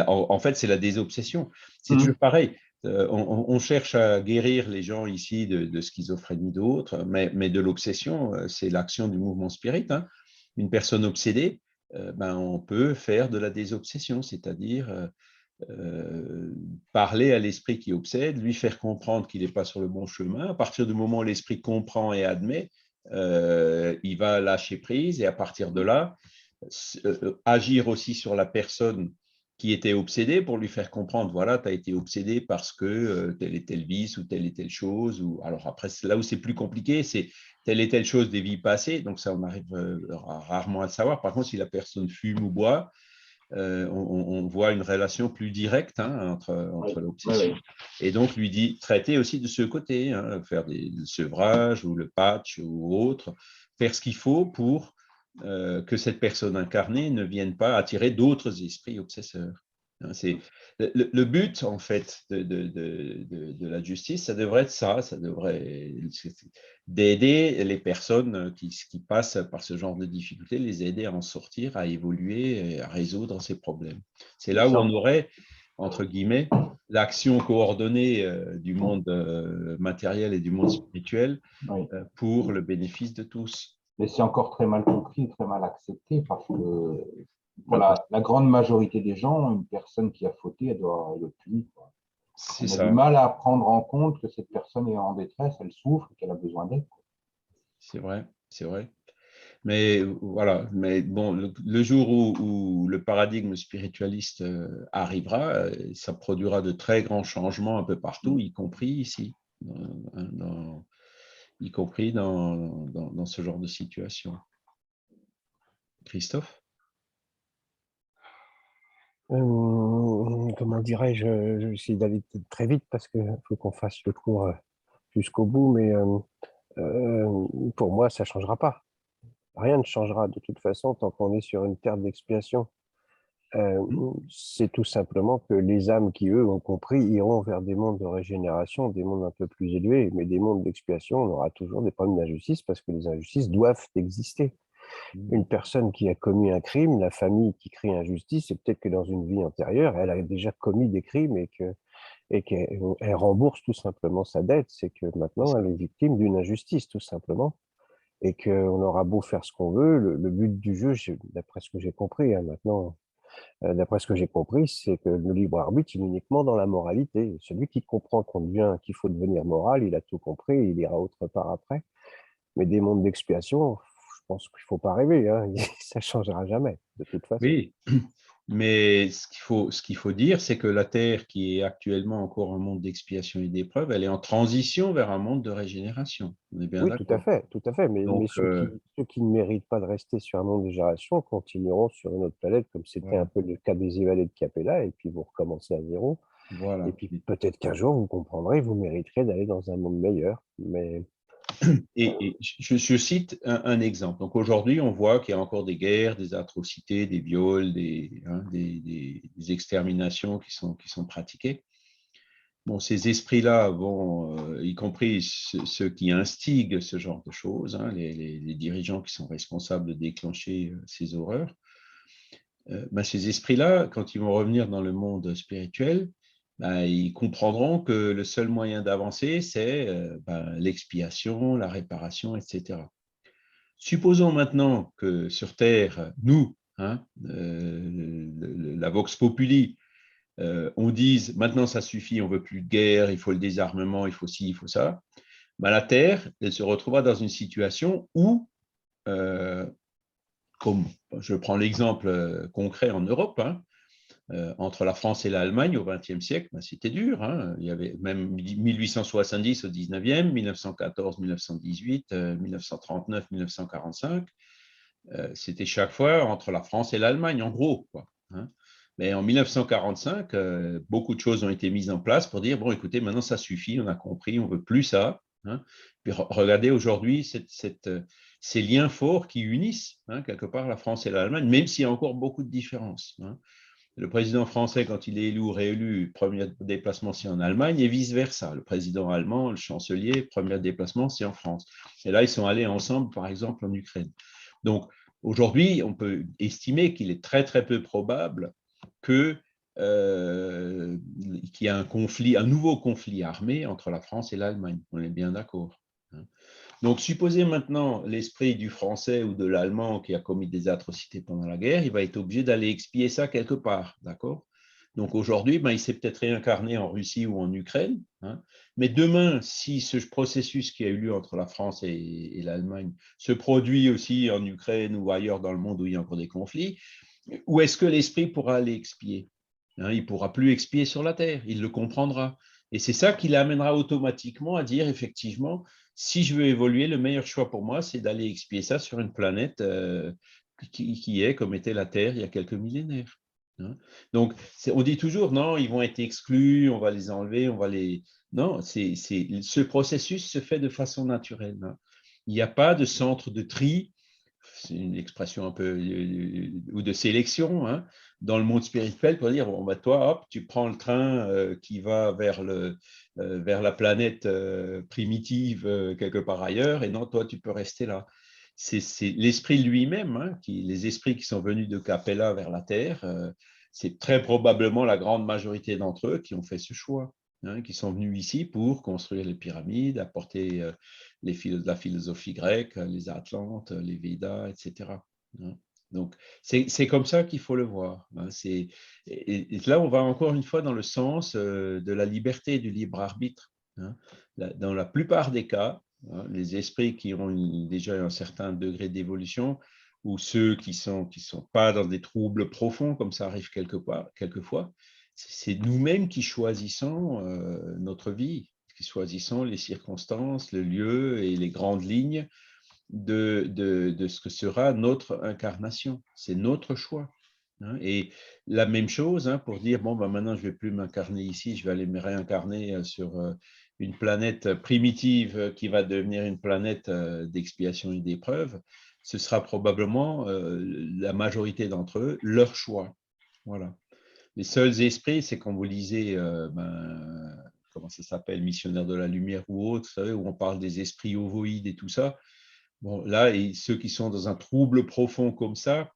En fait, c'est la désobsession. C'est toujours pareil. On cherche à guérir les gens ici de schizophrénie d'autres, mais de l'obsession, c'est l'action du mouvement spirit. Hein. Une personne obsédée, ben, on peut faire de la désobsession, c'est-à-dire parler à l'esprit qui obsède, lui faire comprendre qu'il n'est pas sur le bon chemin. À partir du moment où l'esprit comprend et admet, il va lâcher prise et à partir de là, agir aussi sur la personne qui était obsédée pour lui faire comprendre, voilà, tu as été obsédé parce que tel et tel vice ou telle et telle chose. Ou... Alors après, là où c'est plus compliqué, c'est telle et telle chose des vies passées. Donc ça, on arrive rarement à le savoir. Par contre, si la personne fume ou boit, on voit une relation plus directe, hein, entre l'obsession. Et donc, lui dit, traiter aussi de ce côté, hein, faire le sevrage ou le patch ou autre, faire ce qu'il faut pour que cette personne incarnée ne vienne pas attirer d'autres esprits obsesseurs. Hein, c'est le but, en fait, de la justice, ça devrait être ça, d'aider les personnes qui passent par ce genre de difficultés, les aider à en sortir, à évoluer, et à résoudre ces problèmes. C'est là où on aurait, entre guillemets, l'action coordonnée du monde matériel et du monde spirituel pour le bénéfice de tous. Mais c'est encore très mal compris, très mal accepté, parce que pour la grande majorité des gens, une personne qui a fauté, elle doit être punie. C'est On a ça. du mal à prendre en compte que cette personne est en détresse, elle souffre, qu'elle a besoin d'aide. C'est vrai, c'est vrai. Mais voilà, mais bon, le jour où le paradigme spiritualiste arrivera, ça produira de très grands changements un peu partout, y compris ici, y compris dans ce genre de situation. Christophe? Comment dirais-je, je vais essayer d'aller très vite parce qu'il faut qu'on fasse le cours jusqu'au bout, mais pour moi, ça ne changera pas. Rien ne changera de toute façon tant qu'on est sur une terre d'expiation. C'est tout simplement que les âmes qui, eux, ont compris, iront vers des mondes de régénération, des mondes un peu plus élevés, mais des mondes d'expiation, on aura toujours des problèmes d'injustice parce que les injustices doivent exister. Une personne qui a commis un crime, la famille qui crie injustice, c'est peut-être que dans une vie antérieure, elle a déjà commis des crimes et qu'elle rembourse tout simplement sa dette. C'est que maintenant, elle est victime d'une injustice, tout simplement. Et qu'on aura beau faire ce qu'on veut, le but du jeu, d'après ce que j'ai compris, hein, maintenant, d'après ce que j'ai compris, c'est que le libre arbitre, il est uniquement dans la moralité. Celui qui comprend qu'il faut devenir moral, il a tout compris, il ira autre part après. Mais des mondes d'expiation, je pense qu'il ne faut pas rêver, hein. Ça ne changera jamais, de toute façon. Oui, mais ce qu'il faut dire, c'est que la Terre, qui est actuellement encore un monde d'expiation et d'épreuve, elle est en transition vers un monde de régénération. On est bien Oui, d'accord. tout à fait. Mais Donc, ceux qui ne méritent pas de rester sur un monde de génération continueront sur une autre planète, comme c'était un voilà. peu le cas des évadés de Capella, et puis vous recommencez à zéro. Et Voilà. puis peut-être qu'un jour, vous comprendrez, vous mériterez d'aller dans un monde meilleur. Mais Et je cite un exemple. Donc aujourd'hui, on voit qu'il y a encore des guerres, des atrocités, des viols, des exterminations qui sont pratiquées. Bon, ces esprits-là, y compris ceux qui instiguent ce genre de choses, hein, les dirigeants qui sont responsables de déclencher ces horreurs, ben, ces esprits-là, quand ils vont revenir dans le monde spirituel, ben, ils comprendront que le seul moyen d'avancer, c'est ben, l'expiation, la réparation, etc. Supposons maintenant que sur Terre, nous, hein, la Vox Populi, on dise maintenant ça suffit, on ne veut plus de guerre, il faut le désarmement, il faut ci, il faut ça, ben, la Terre, elle se retrouvera dans une situation où, comme je prends l'exemple concret en Europe, hein, entre la France et l'Allemagne au XXe siècle, ben, c'était dur. Hein. Il y avait même 1870 au XIXe, 1914, 1918, 1939, 1945. C'était chaque fois entre la France et l'Allemagne, en gros, quoi, hein. Mais en 1945, beaucoup de choses ont été mises en place pour dire, bon, écoutez, maintenant ça suffit, on a compris, on ne veut plus ça. Hein. Puis regardez aujourd'hui ces liens forts qui unissent, hein, quelque part la France et l'Allemagne, même s'il y a encore beaucoup de différences. Hein. Le président français, quand il est élu ou réélu, premier déplacement, c'est en Allemagne, et vice-versa. Le président allemand, le chancelier, premier déplacement, c'est en France. Et là, ils sont allés ensemble, par exemple, en Ukraine. Donc, aujourd'hui, on peut estimer qu'il est très, très peu probable qu'il y ait un nouveau conflit armé entre la France et l'Allemagne. On est bien d'accord. Donc, supposez maintenant l'esprit du Français ou de l'Allemand qui a commis des atrocités pendant la guerre, il va être obligé d'aller expier ça quelque part, d'accord? Donc aujourd'hui, ben, il s'est peut-être réincarné en Russie ou en Ukraine, hein. Mais demain, si ce processus qui a eu lieu entre la France et l'Allemagne se produit aussi en Ukraine ou ailleurs dans le monde où il y a encore des conflits, où est-ce que l'esprit pourra aller expier, hein? Il ne pourra plus expier sur la Terre, il le comprendra. Et c'est ça qui l'amènera automatiquement à dire, effectivement, si je veux évoluer, le meilleur choix pour moi, c'est d'aller expier ça sur une planète qui est comme était la Terre il y a quelques millénaires. Hein. Donc, on dit toujours, non, ils vont être exclus, on va les enlever, on va les... Non, ce processus se fait de façon naturelle. Hein. Il n'y a pas de centre de tri, c'est une expression un peu, ou de sélection, hein, dans le monde spirituel pour dire, bon, bah, toi, hop, tu prends le train qui va vers la planète primitive quelque part ailleurs, et non, toi, tu peux rester là. C'est l'esprit lui-même, hein, les esprits qui sont venus de Capella vers la Terre, c'est très probablement la grande majorité d'entre eux qui ont fait ce choix, hein, qui sont venus ici pour construire les pyramides, apporter la philosophie grecque, les Atlantes, les Védas, etc. Hein. Donc, c'est comme ça qu'il faut le voir. Hein. Et là, on va encore une fois dans le sens de la liberté, du libre arbitre. Hein. Dans la plupart des cas, hein, les esprits qui ont déjà un certain degré d'évolution, ou ceux qui sont pas dans des troubles profonds, comme ça arrive quelquefois, c'est nous-mêmes qui choisissons notre vie, qui choisissons les circonstances, le lieu et les grandes lignes de ce que sera notre incarnation. C'est notre choix. Hein. Et la même chose hein, pour dire, bon, ben maintenant, je ne vais plus m'incarner ici, je vais aller me réincarner sur une planète primitive qui va devenir une planète d'expiation et d'épreuve. Ce sera probablement la majorité d'entre eux, leur choix. Voilà. Les seuls esprits, c'est quand vous lisez, comment ça s'appelle, Missionnaire de la Lumière ou autre, vous savez, où on parle des esprits ovoïdes et tout ça. Bon, là, et ceux qui sont dans un trouble profond comme ça,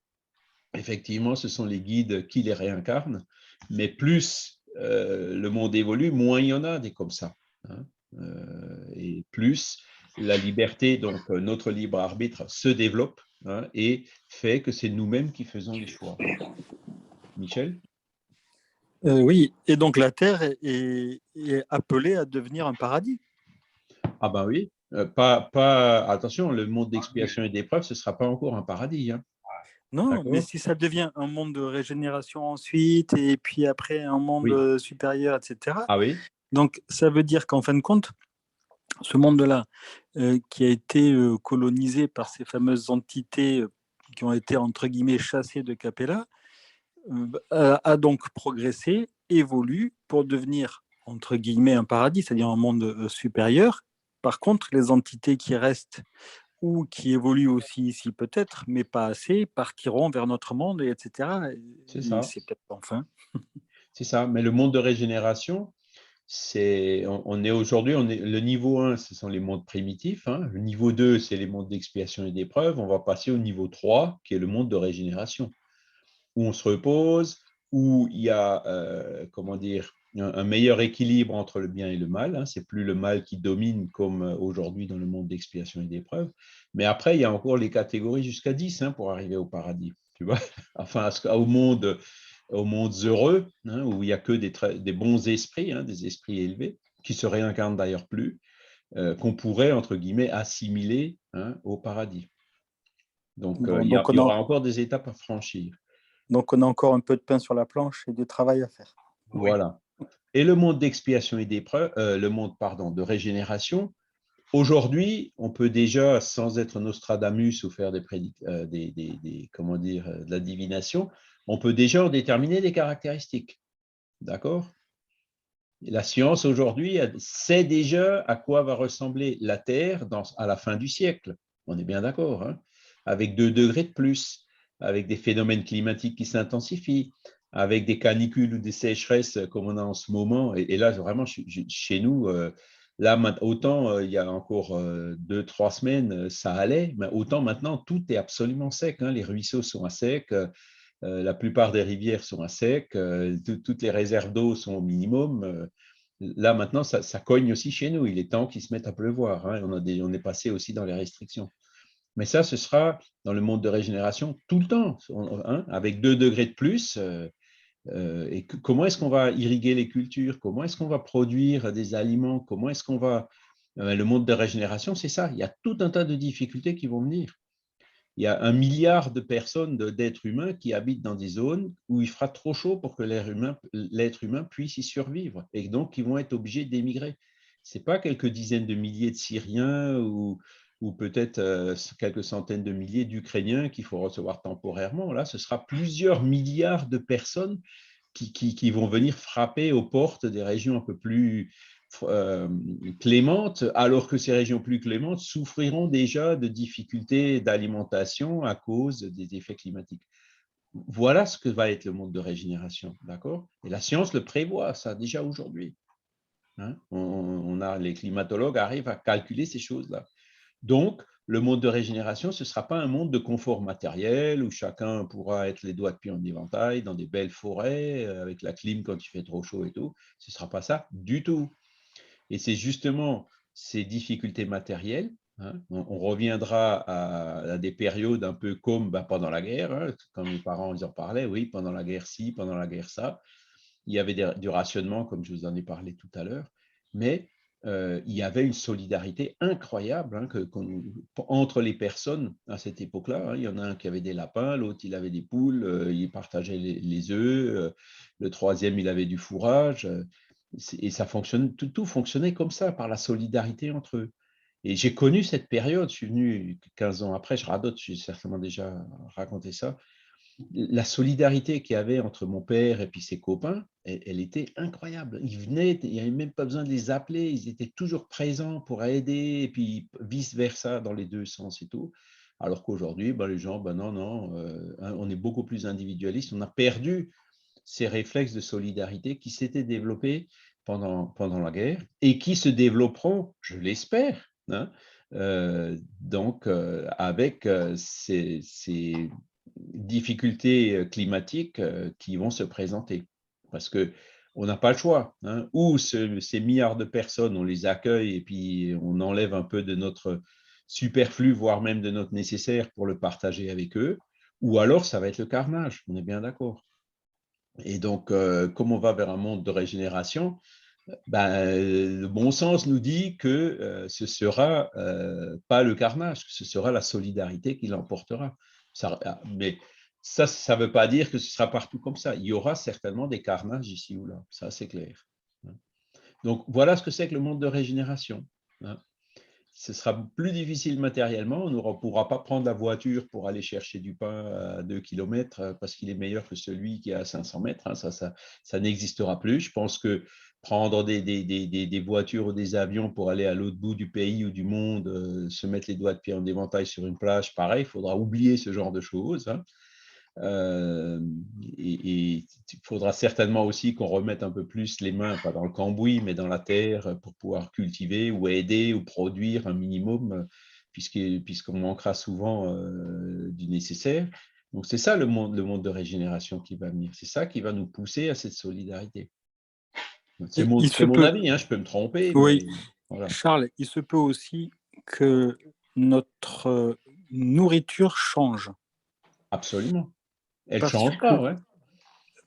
effectivement, ce sont les guides qui les réincarnent, mais plus le monde évolue, moins il y en a des comme ça. Hein. Et plus la liberté, donc notre libre arbitre, se développe hein, et fait que c'est nous-mêmes qui faisons les choix. Michel ? Oui, et donc la Terre est appelée à devenir un paradis. Ah ben oui, attention, le monde d'expiation et d'épreuve, ce ne sera pas encore un paradis. Hein. Non, mais si ça devient un monde de régénération ensuite, et puis après un monde supérieur, etc. Ah oui. Donc ça veut dire qu'en fin de compte, ce monde-là, qui a été colonisé par ces fameuses entités qui ont été, entre guillemets, chassées de Capella, a donc progressé, évolue pour devenir, entre guillemets, un paradis, c'est-à-dire un monde supérieur. Par contre, les entités qui restent ou qui évoluent aussi ici peut-être, mais pas assez, partiront vers notre monde, et etc. C'est ça. C'est peut-être enfin. C'est ça. Mais le monde de régénération, on est aujourd'hui, le niveau 1, ce sont les mondes primitifs. Hein. Le niveau 2, c'est les mondes d'expiation et d'épreuve. On va passer au niveau 3, qui est le monde de régénération, où on se repose, où il y a, comment dire, un meilleur équilibre entre le bien et le mal. Hein. C'est plus le mal qui domine comme aujourd'hui dans le monde d'expiation et d'épreuve. Mais après, il y a encore les catégories jusqu'à 10 hein, pour arriver au paradis. Tu vois, enfin, aux mondes heureux, hein, où il n'y a que des bons esprits, hein, des esprits élevés, qui se réincarnent d'ailleurs plus, qu'on pourrait, entre guillemets, assimiler hein, au paradis. Donc, il y aura encore des étapes à franchir. Donc, on a encore un peu de pain sur la planche et du travail à faire. Voilà. Et le monde d'expiation et d'épreuve, le monde, de régénération, aujourd'hui, on peut déjà, sans être Nostradamus ou faire comment dire, de la divination, on peut déjà en déterminer des caractéristiques. D'accord ? La science aujourd'hui sait déjà à quoi va ressembler la Terre à la fin du siècle. On est bien d'accord, hein ? Avec 2 degrés de plus, avec des phénomènes climatiques qui s'intensifient, avec des canicules ou des sécheresses comme on a en ce moment. Et là, vraiment, chez nous, là, autant il y a encore 2-3 semaines, ça allait, mais autant maintenant, tout est absolument sec. Hein. Les ruisseaux sont à sec. La plupart des rivières sont à sec, toutes les réserves d'eau sont au minimum. Là, maintenant, ça cogne aussi chez nous. Il est temps qu'ils se mettent à pleuvoir. Hein. On est passé aussi dans les restrictions. Mais ça, ce sera dans le monde de régénération tout le temps, hein, avec 2 degrés de plus. Et comment est-ce qu'on va irriguer les cultures? Comment est-ce qu'on va produire des aliments? Comment est-ce qu'on va… le monde de régénération, c'est ça. Il y a tout un tas de difficultés qui vont venir. Il y a 1 milliard de personnes, d'êtres humains qui habitent dans des zones où il fera trop chaud pour que l'être humain puisse y survivre et donc qui vont être obligés d'émigrer. Ce n'est pas quelques dizaines de milliers de Syriens ou peut-être quelques centaines de milliers d'Ukrainiens qu'il faut recevoir temporairement. Là, ce sera plusieurs milliards de personnes qui vont venir frapper aux portes des régions un peu plus clémentes, alors que ces régions plus clémentes souffriront déjà de difficultés d'alimentation à cause des effets climatiques. Voilà ce que va être le monde de régénération, d'accord? Et la science le prévoit, ça, déjà aujourd'hui. Hein? Les climatologues arrivent à calculer ces choses-là. Donc, le monde de régénération, ce ne sera pas un monde de confort matériel où chacun pourra être les doigts de pied en éventail dans des belles forêts avec la clim quand il fait trop chaud et tout. Ce ne sera pas ça du tout. Et c'est justement ces difficultés matérielles hein. On reviendra à des périodes un peu comme pendant la guerre, hein, quand mes parents ils en parlaient, oui, pendant la guerre ci, pendant la guerre ça. Il y avait du rationnement, comme je vous en ai parlé tout à l'heure, mais il y avait une solidarité incroyable hein, entre les personnes à cette époque-là. Hein. Il y en a un qui avait des lapins, l'autre il avait des poules, il partageait les œufs, le troisième il avait du fourrage, et ça fonctionnait, tout fonctionnait comme ça, par la solidarité entre eux. Et j'ai connu cette période, je suis venu 15 ans après, je radote, j'ai certainement déjà raconté ça. La solidarité qu'il y avait entre mon père et puis ses copains, elle était incroyable. Ils venaient, il n'y avait même pas besoin de les appeler, ils étaient toujours présents pour aider, et puis vice-versa dans les deux sens et tout. Alors qu'aujourd'hui, les gens, non, on est beaucoup plus individualiste. On a perdu ces réflexes de solidarité qui s'étaient développés pendant la guerre et qui se développeront, je l'espère, hein, avec ces difficultés climatiques qui vont se présenter. Parce qu'on n'a pas le choix. Hein. Ou ces milliards de personnes, on les accueille et puis on enlève un peu de notre superflu, voire même de notre nécessaire pour le partager avec eux, ou alors ça va être le carnage, on est bien d'accord. Et donc, comme on va vers un monde de régénération, le bon sens nous dit que ce ne sera pas le carnage, que ce sera la solidarité qui l'emportera. Mais ça ne veut pas dire que ce sera partout comme ça. Il y aura certainement des carnages ici ou là, ça c'est clair. Donc, voilà ce que c'est que le monde de régénération. Ce sera plus difficile matériellement, on ne pourra pas prendre la voiture pour aller chercher du pain à 2 km parce qu'il est meilleur que celui qui est à 500 mètres. Hein. Ça n'existera plus. Je pense que prendre des voitures ou des avions pour aller à l'autre bout du pays ou du monde, se mettre les doigts de pied en éventail sur une plage, pareil, il faudra oublier ce genre de choses. Hein. Et il faudra certainement aussi qu'on remette un peu plus les mains, pas dans le cambouis, mais dans la terre pour pouvoir cultiver ou aider ou produire un minimum, puisqu'on manquera souvent du nécessaire. Donc c'est ça le monde de régénération qui va venir. C'est ça qui va nous pousser à cette solidarité. C'est mon avis, hein, je peux me tromper. Oui, mais voilà. Charles, il se peut aussi que notre nourriture change. Absolument. Elle changera, ouais.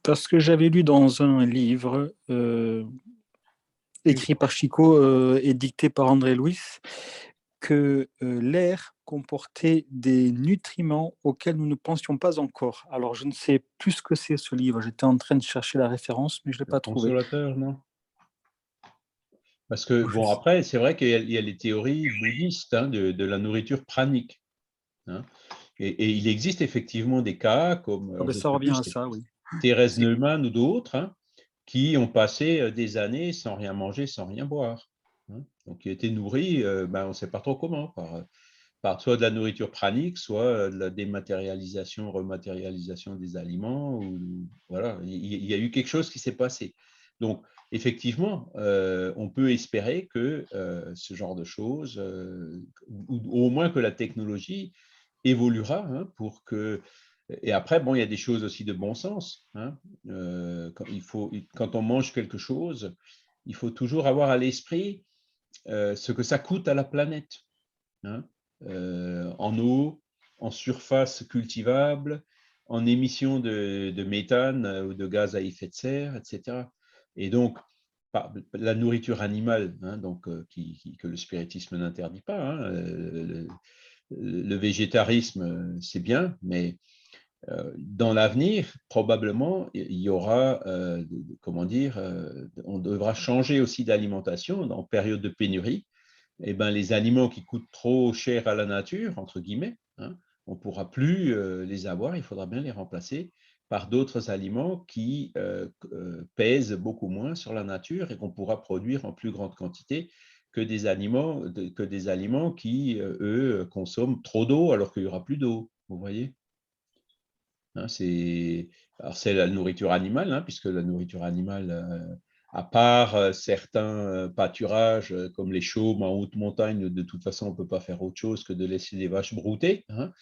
Parce que j'avais lu dans un livre écrit par Chico et dicté par André Louis que l'air comportait des nutriments auxquels nous ne pensions pas encore. Alors, je ne sais plus ce que c'est ce livre. J'étais en train de chercher la référence, mais je ne l'ai pas trouvé. Consolateur, non? Parce que, bon, après, c'est vrai qu'il y a les théories bouddhistes hein, de la nourriture pranique. Hein. Et il existe effectivement des cas comme ça revient à ça, oui. Thérèse Neumann ou d'autres hein, qui ont passé des années sans rien manger, sans rien boire. Hein. Donc, qui étaient nourris, on ne sait pas trop comment, par soit de la nourriture pranique, soit de la dématérialisation, rematérialisation des aliments. Voilà, il y a eu quelque chose qui s'est passé. Donc, effectivement, on peut espérer que ce genre de choses, ou au moins que la technologie évoluera hein, pour que. Et après, il y a des choses aussi de bon sens. Hein. Quand on mange quelque chose, il faut toujours avoir à l'esprit ce que ça coûte à la planète. Hein. En eau, en surface cultivable, en émissions de méthane ou de gaz à effet de serre, etc. Et donc, la nourriture animale, hein, donc, que le spiritisme n'interdit pas, hein, le végétarisme, c'est bien, mais dans l'avenir, probablement, il y aura, on devra changer aussi d'alimentation en période de pénurie. Eh ben, les aliments qui coûtent trop cher à la nature, entre guillemets, hein, on ne pourra plus les avoir, il faudra bien les remplacer par d'autres aliments qui pèsent beaucoup moins sur la nature et qu'on pourra produire en plus grande quantité que des aliments qui, eux, consomment trop d'eau alors qu'il n'y aura plus d'eau, vous voyez hein, c'est la nourriture animale, hein, puisque la nourriture animale, à part certains pâturages comme les chaumes en haute montagne, de toute façon, on ne peut pas faire autre chose que de laisser les vaches brouter. Hein.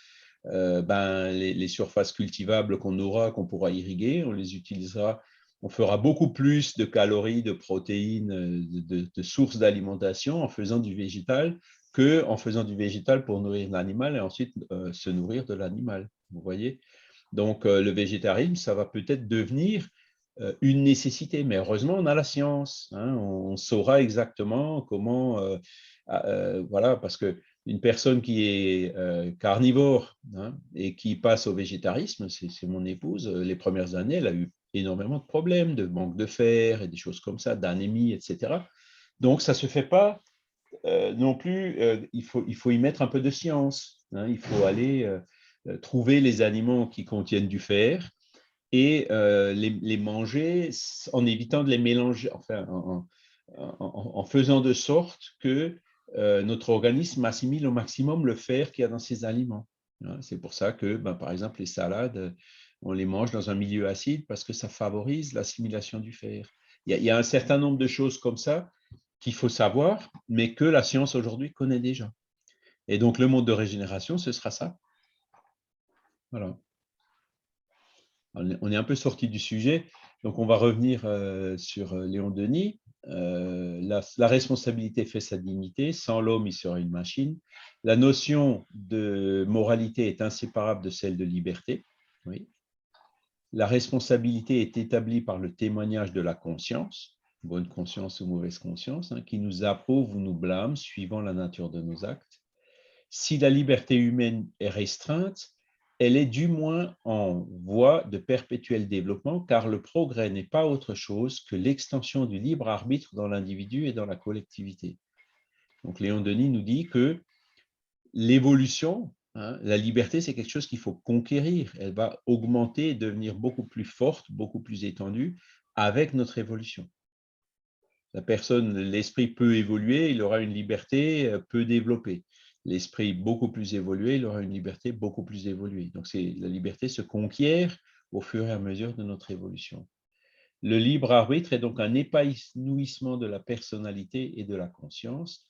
Les surfaces cultivables qu'on aura, qu'on pourra irriguer, on les utilisera. On fera beaucoup plus de calories, de protéines, de sources d'alimentation en faisant du végétal qu'en faisant du végétal pour nourrir l'animal et ensuite se nourrir de l'animal. Vous voyez? Donc, le végétarisme, ça va peut-être devenir une nécessité, mais heureusement, on a la science. Hein, on saura exactement comment, voilà, parce qu'une personne qui est carnivore, hein, et qui passe au végétarisme, c'est mon épouse, les premières années, elle a eu énormément de problèmes, de manque de fer et des choses comme ça, d'anémie, etc. Donc, ça ne se fait pas non plus, il faut y mettre un peu de science. Hein, il faut aller trouver les aliments qui contiennent du fer et les manger en évitant de les mélanger, enfin, en faisant de sorte que notre organisme assimile au maximum le fer qu'il y a dans ces aliments. Hein, c'est pour ça que, par exemple, les salades, on les mange dans un milieu acide parce que ça favorise l'assimilation du fer. Il y a un certain nombre de choses comme ça qu'il faut savoir, mais que la science aujourd'hui connaît déjà. Et donc, le mode de régénération, ce sera ça. Voilà. On est un peu sorti du sujet, donc on va revenir sur Léon Denis. La responsabilité fait sa dignité, sans l'homme, il serait une machine. La notion de moralité est inséparable de celle de liberté. Oui. La responsabilité est établie par le témoignage de la conscience, bonne conscience ou mauvaise conscience, hein, qui nous approuve ou nous blâme suivant la nature de nos actes. Si la liberté humaine est restreinte, elle est du moins en voie de perpétuel développement, car le progrès n'est pas autre chose que l'extension du libre arbitre dans l'individu et dans la collectivité. Donc Léon Denis nous dit que l'évolution, hein, la liberté, c'est quelque chose qu'il faut conquérir. Elle va augmenter et devenir beaucoup plus forte, beaucoup plus étendue avec notre évolution. La personne, l'esprit peut évoluer, il aura une liberté peu développée. L'esprit beaucoup plus évolué, il aura une liberté beaucoup plus évoluée. Donc, la liberté se conquiert au fur et à mesure de notre évolution. Le libre arbitre est donc un épanouissement de la personnalité et de la conscience.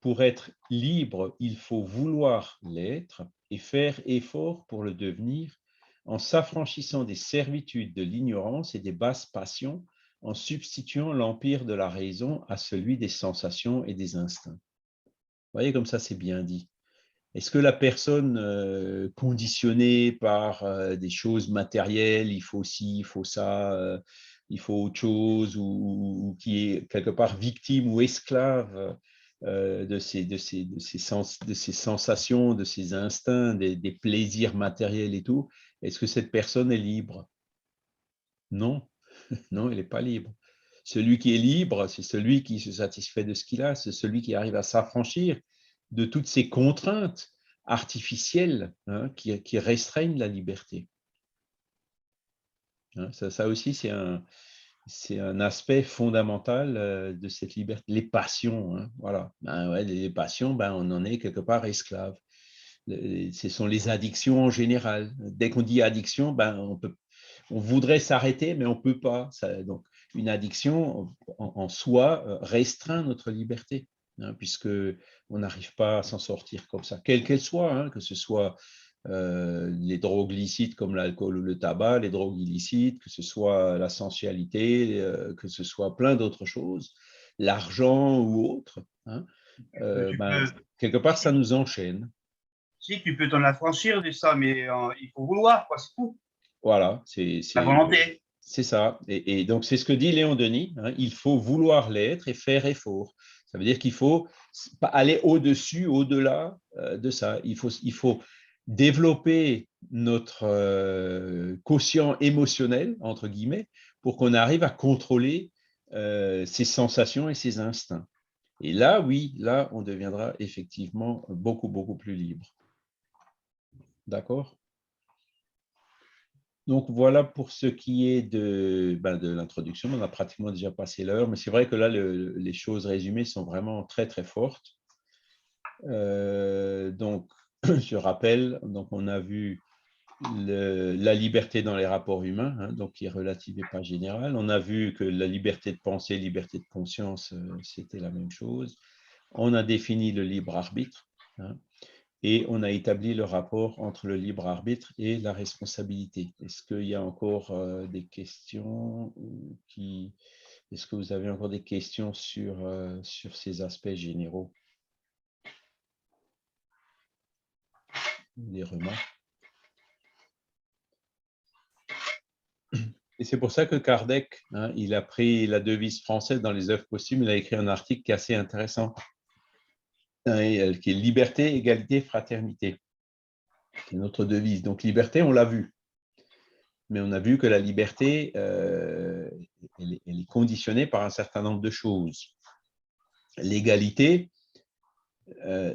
Pour être libre, il faut vouloir l'être et faire effort pour le devenir en s'affranchissant des servitudes de l'ignorance et des basses passions, en substituant l'empire de la raison à celui des sensations et des instincts. Vous voyez, comme ça, c'est bien dit. Est-ce que la personne conditionnée par des choses matérielles, il faut ci, il faut ça, il faut autre chose, ou qui est quelque part victime ou esclave de ces sensations, de ces instincts, des plaisirs matériels et tout, est-ce que cette personne est libre? Non, non, elle n'est pas libre. Celui qui est libre, c'est celui qui se satisfait de ce qu'il a, c'est celui qui arrive à s'affranchir de toutes ces contraintes artificielles, hein, qui restreignent la liberté. Hein, ça aussi, c'est un aspect fondamental de cette liberté. Les passions, hein, voilà. Ouais, les passions, on en est quelque part esclave. Ce sont les addictions en général. Dès qu'on dit addiction, on voudrait s'arrêter, mais on ne peut pas. Donc, une addiction en soi restreint notre liberté, hein, puisqu'on n'arrive pas à s'en sortir comme ça, quelle qu'elle soit, hein, que ce soit les drogues licites comme l'alcool ou le tabac, les drogues illicites, que ce soit la sensualité, que ce soit plein d'autres choses, l'argent ou autre. Hein, quelque part, ça nous enchaîne. Si, tu peux t'en affranchir de ça, mais il faut vouloir, quoi, c'est tout. Voilà, La volonté. c'est ça. Et donc, c'est ce que dit Léon Denis, hein, il faut vouloir l'être et faire effort. Ça veut dire qu'il faut aller au-dessus, au-delà de ça. Il faut développer notre quotient émotionnel, entre guillemets, pour qu'on arrive à contrôler ses sensations et ses instincts. Et là, oui, là, on deviendra effectivement beaucoup, beaucoup plus libre. D'accord ? Donc, voilà pour ce qui est de l'introduction. On a pratiquement déjà passé l'heure, mais c'est vrai que là, les choses résumées sont vraiment très, très fortes. Donc, je rappelle, donc on a vu la liberté dans les rapports humains, hein, donc qui est relative et pas générale. On a vu que la liberté de penser, liberté de conscience, c'était la même chose. On a défini le libre arbitre, hein, et on a établi le rapport entre le libre arbitre et la responsabilité. Est-ce qu'il y a encore des questions est-ce que vous avez encore des questions sur ces aspects généraux? des remarques. Et c'est pour ça que Kardec, hein, il a pris la devise française dans les œuvres posthumes, il a écrit un article qui est assez intéressant, hein, qui est liberté, égalité, fraternité. C'est notre devise. Donc liberté, on l'a vu. Mais on a vu que la liberté, elle est conditionnée par un certain nombre de choses. L'égalité,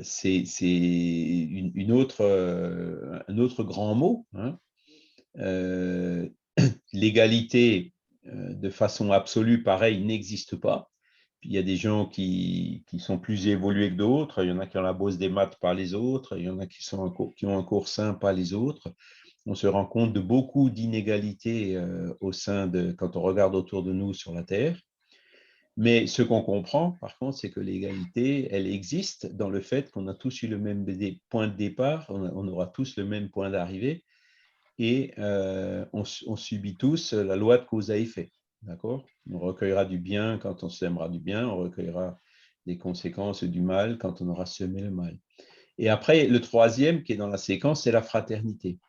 c'est un autre grand mot. Hein. L'égalité, de façon absolue, pareil, n'existe pas. Puis il y a des gens qui sont plus évolués que d'autres. Il y en a qui ont la bosse des maths, pas les autres. Il y en a qui ont un cours sain, pas les autres. On se rend compte de beaucoup d'inégalités au sein de, quand on regarde autour de nous sur la Terre. Mais ce qu'on comprend, par contre, c'est que l'égalité, elle existe dans le fait qu'on a tous eu le même point de départ, on aura tous le même point d'arrivée, et on subit tous la loi de cause à effet. D'accord ? On recueillera du bien quand on sèmera du bien, on recueillera des conséquences du mal quand on aura semé le mal. Et après, le troisième qui est dans la séquence, c'est la fraternité.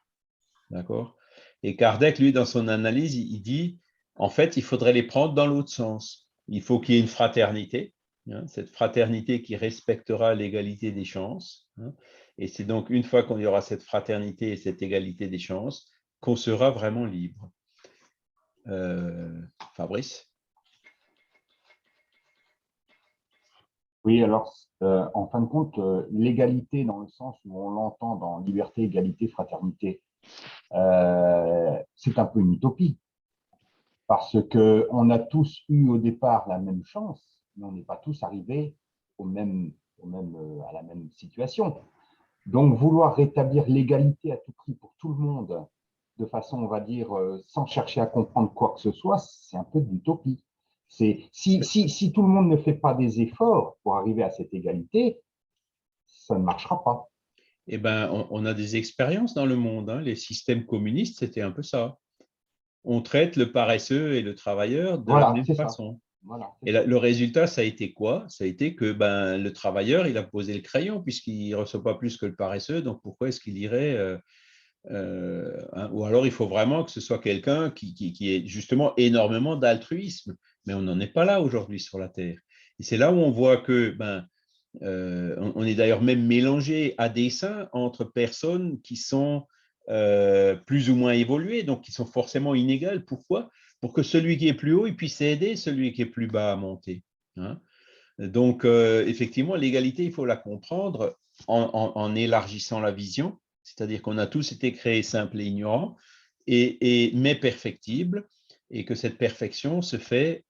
D'accord ? Et Kardec, lui, dans son analyse, il dit, en fait, il faudrait les prendre dans l'autre sens. Il faut qu'il y ait une fraternité, hein, cette fraternité qui respectera l'égalité des chances. Hein, et c'est donc une fois qu'on y aura cette fraternité et cette égalité des chances qu'on sera vraiment libre. Fabrice ? Oui, alors, en fin de compte, l'égalité dans le sens où on l'entend dans liberté, égalité, fraternité, c'est un peu une utopie. Parce qu'on a tous eu au départ la même chance, mais on n'est pas tous arrivés à la même situation. Donc, vouloir rétablir l'égalité à tout prix pour tout le monde, de façon, on va dire, sans chercher à comprendre quoi que ce soit, c'est un peu d'utopie. Si tout le monde ne fait pas des efforts pour arriver à cette égalité, ça ne marchera pas. Eh bien, on a des expériences dans le monde. Hein. Les systèmes communistes, c'était un peu ça. On traite le paresseux et le travailleur de la même façon. Voilà, et le résultat, ça a été quoi? Ça a été que le travailleur, il a posé le crayon puisqu'il ne reçoit pas plus que le paresseux. Donc, pourquoi est-ce qu'il irait hein, ou alors, il faut vraiment que ce soit quelqu'un qui ait justement énormément d'altruisme. Mais on n'en est pas là aujourd'hui sur la Terre. Et c'est là où on voit que on est d'ailleurs même mélangé à dessein entre personnes qui sont plus ou moins évoluées, donc qui sont forcément inégales. Pourquoi? Pour que celui qui est plus haut, il puisse aider celui qui est plus bas à monter. Hein. Donc, effectivement, l'égalité, il faut la comprendre en élargissant la vision, c'est-à-dire qu'on a tous été créés simples et ignorants, mais perfectibles, et que cette perfection se fait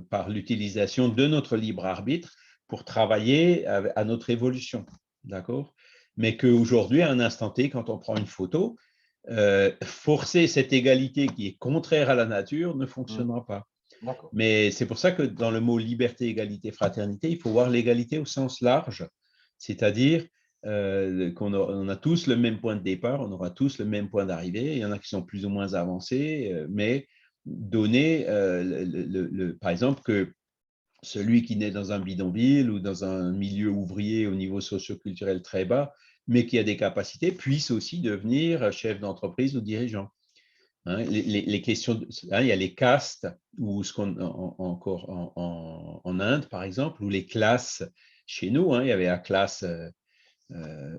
par l'utilisation de notre libre arbitre pour travailler à notre évolution, d'accord? Mais qu'aujourd'hui, à un instant T, quand on prend une photo, forcer cette égalité qui est contraire à la nature ne fonctionnera pas. Mais c'est pour ça que dans le mot liberté, égalité, fraternité, il faut voir l'égalité au sens large, c'est-à-dire qu'on a tous le même point de départ, on aura tous le même point d'arrivée, il y en a qui sont plus ou moins avancés, mais donner, par exemple, que celui qui naît dans un bidonville ou dans un milieu ouvrier au niveau socio-culturel très bas, mais qui a des capacités, puisse aussi devenir chef d'entreprise ou dirigeant. Hein, les questions, hein, il y a les castes, ou encore en Inde, par exemple, ou les classes chez nous, hein, il y avait la classe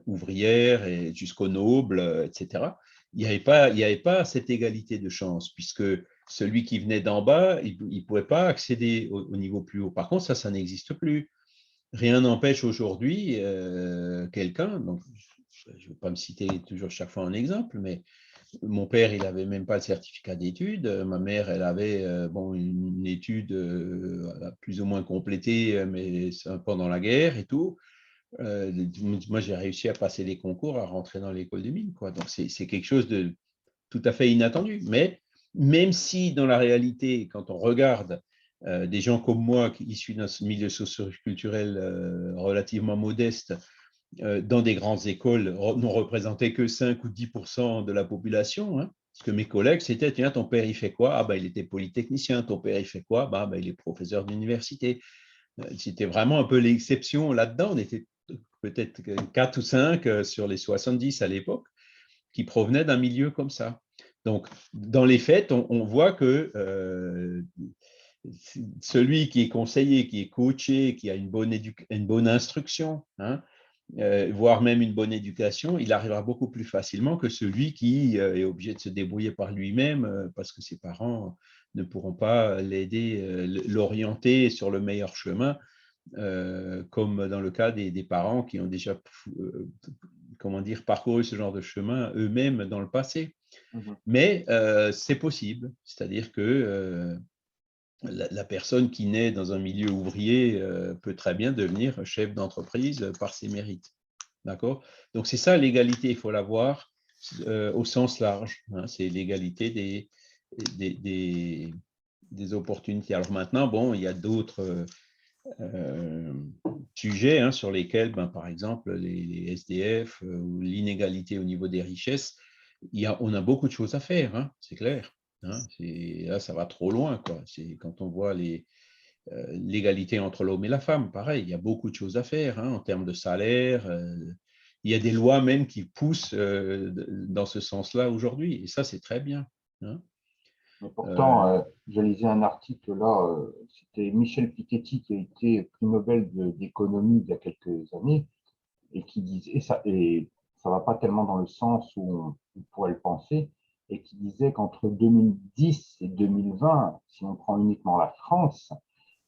ouvrière et jusqu'aux nobles, etc. Il n'y avait pas cette égalité de chance, puisque celui qui venait d'en bas, il ne pouvait pas accéder au niveau plus haut. Par contre, ça n'existe plus. Rien n'empêche aujourd'hui quelqu'un, donc je ne vais pas me citer toujours chaque fois un exemple, mais mon père, il n'avait même pas le certificat d'études. Ma mère, elle avait une étude plus ou moins complétée, mais pendant la guerre et tout. Moi, j'ai réussi à passer les concours, à rentrer dans l'école de mines, quoi. Donc, c'est quelque chose de tout à fait inattendu. Mais même si dans la réalité, quand on regarde des gens comme moi, issus d'un milieu socio-culturel relativement modeste, dans des grandes écoles, n'ont représenté que 5 ou 10% de la population. Hein. Parce que mes collègues, c'était, tiens, ton père, il fait quoi? Ah, ben, il était polytechnicien. Ton père, il fait quoi? Ben, il est professeur d'université. C'était vraiment un peu l'exception là-dedans. On était peut-être 4 ou 5 sur les 70 à l'époque, qui provenaient d'un milieu comme ça. Donc, dans les faits, on voit que celui qui est conseillé, qui est coaché, qui a une bonne instruction, hein, voire même une bonne éducation, il arrivera beaucoup plus facilement que celui qui est obligé de se débrouiller par lui-même parce que ses parents ne pourront pas l'aider, l'orienter sur le meilleur chemin, comme dans le cas des parents qui ont déjà parcouru ce genre de chemin eux-mêmes dans le passé. Mais c'est possible, c'est-à-dire que la personne qui naît dans un milieu ouvrier peut très bien devenir chef d'entreprise par ses mérites. D'accord ? Donc, c'est ça l'égalité, il faut la voir au sens large. Hein, c'est l'égalité des opportunités. Alors maintenant, bon, il y a d'autres sujets hein, sur lesquels, par exemple, les SDF ou l'inégalité au niveau des richesses, on a beaucoup de choses à faire, hein, c'est clair. Hein, là, ça va trop loin, quoi. Quand on voit l'égalité entre l'homme et la femme, pareil, il y a beaucoup de choses à faire hein, en termes de salaire. Il y a des lois même qui poussent dans ce sens-là aujourd'hui, et ça, c'est très bien. Hein. Mais pourtant, je lisais un article là, c'était Michel Piketty qui a été prix Nobel d'économie il y a quelques années et qui disait, et ça va pas tellement dans le sens où on pourrait le penser, et qui disait qu'entre 2010 et 2020, si on prend uniquement la France,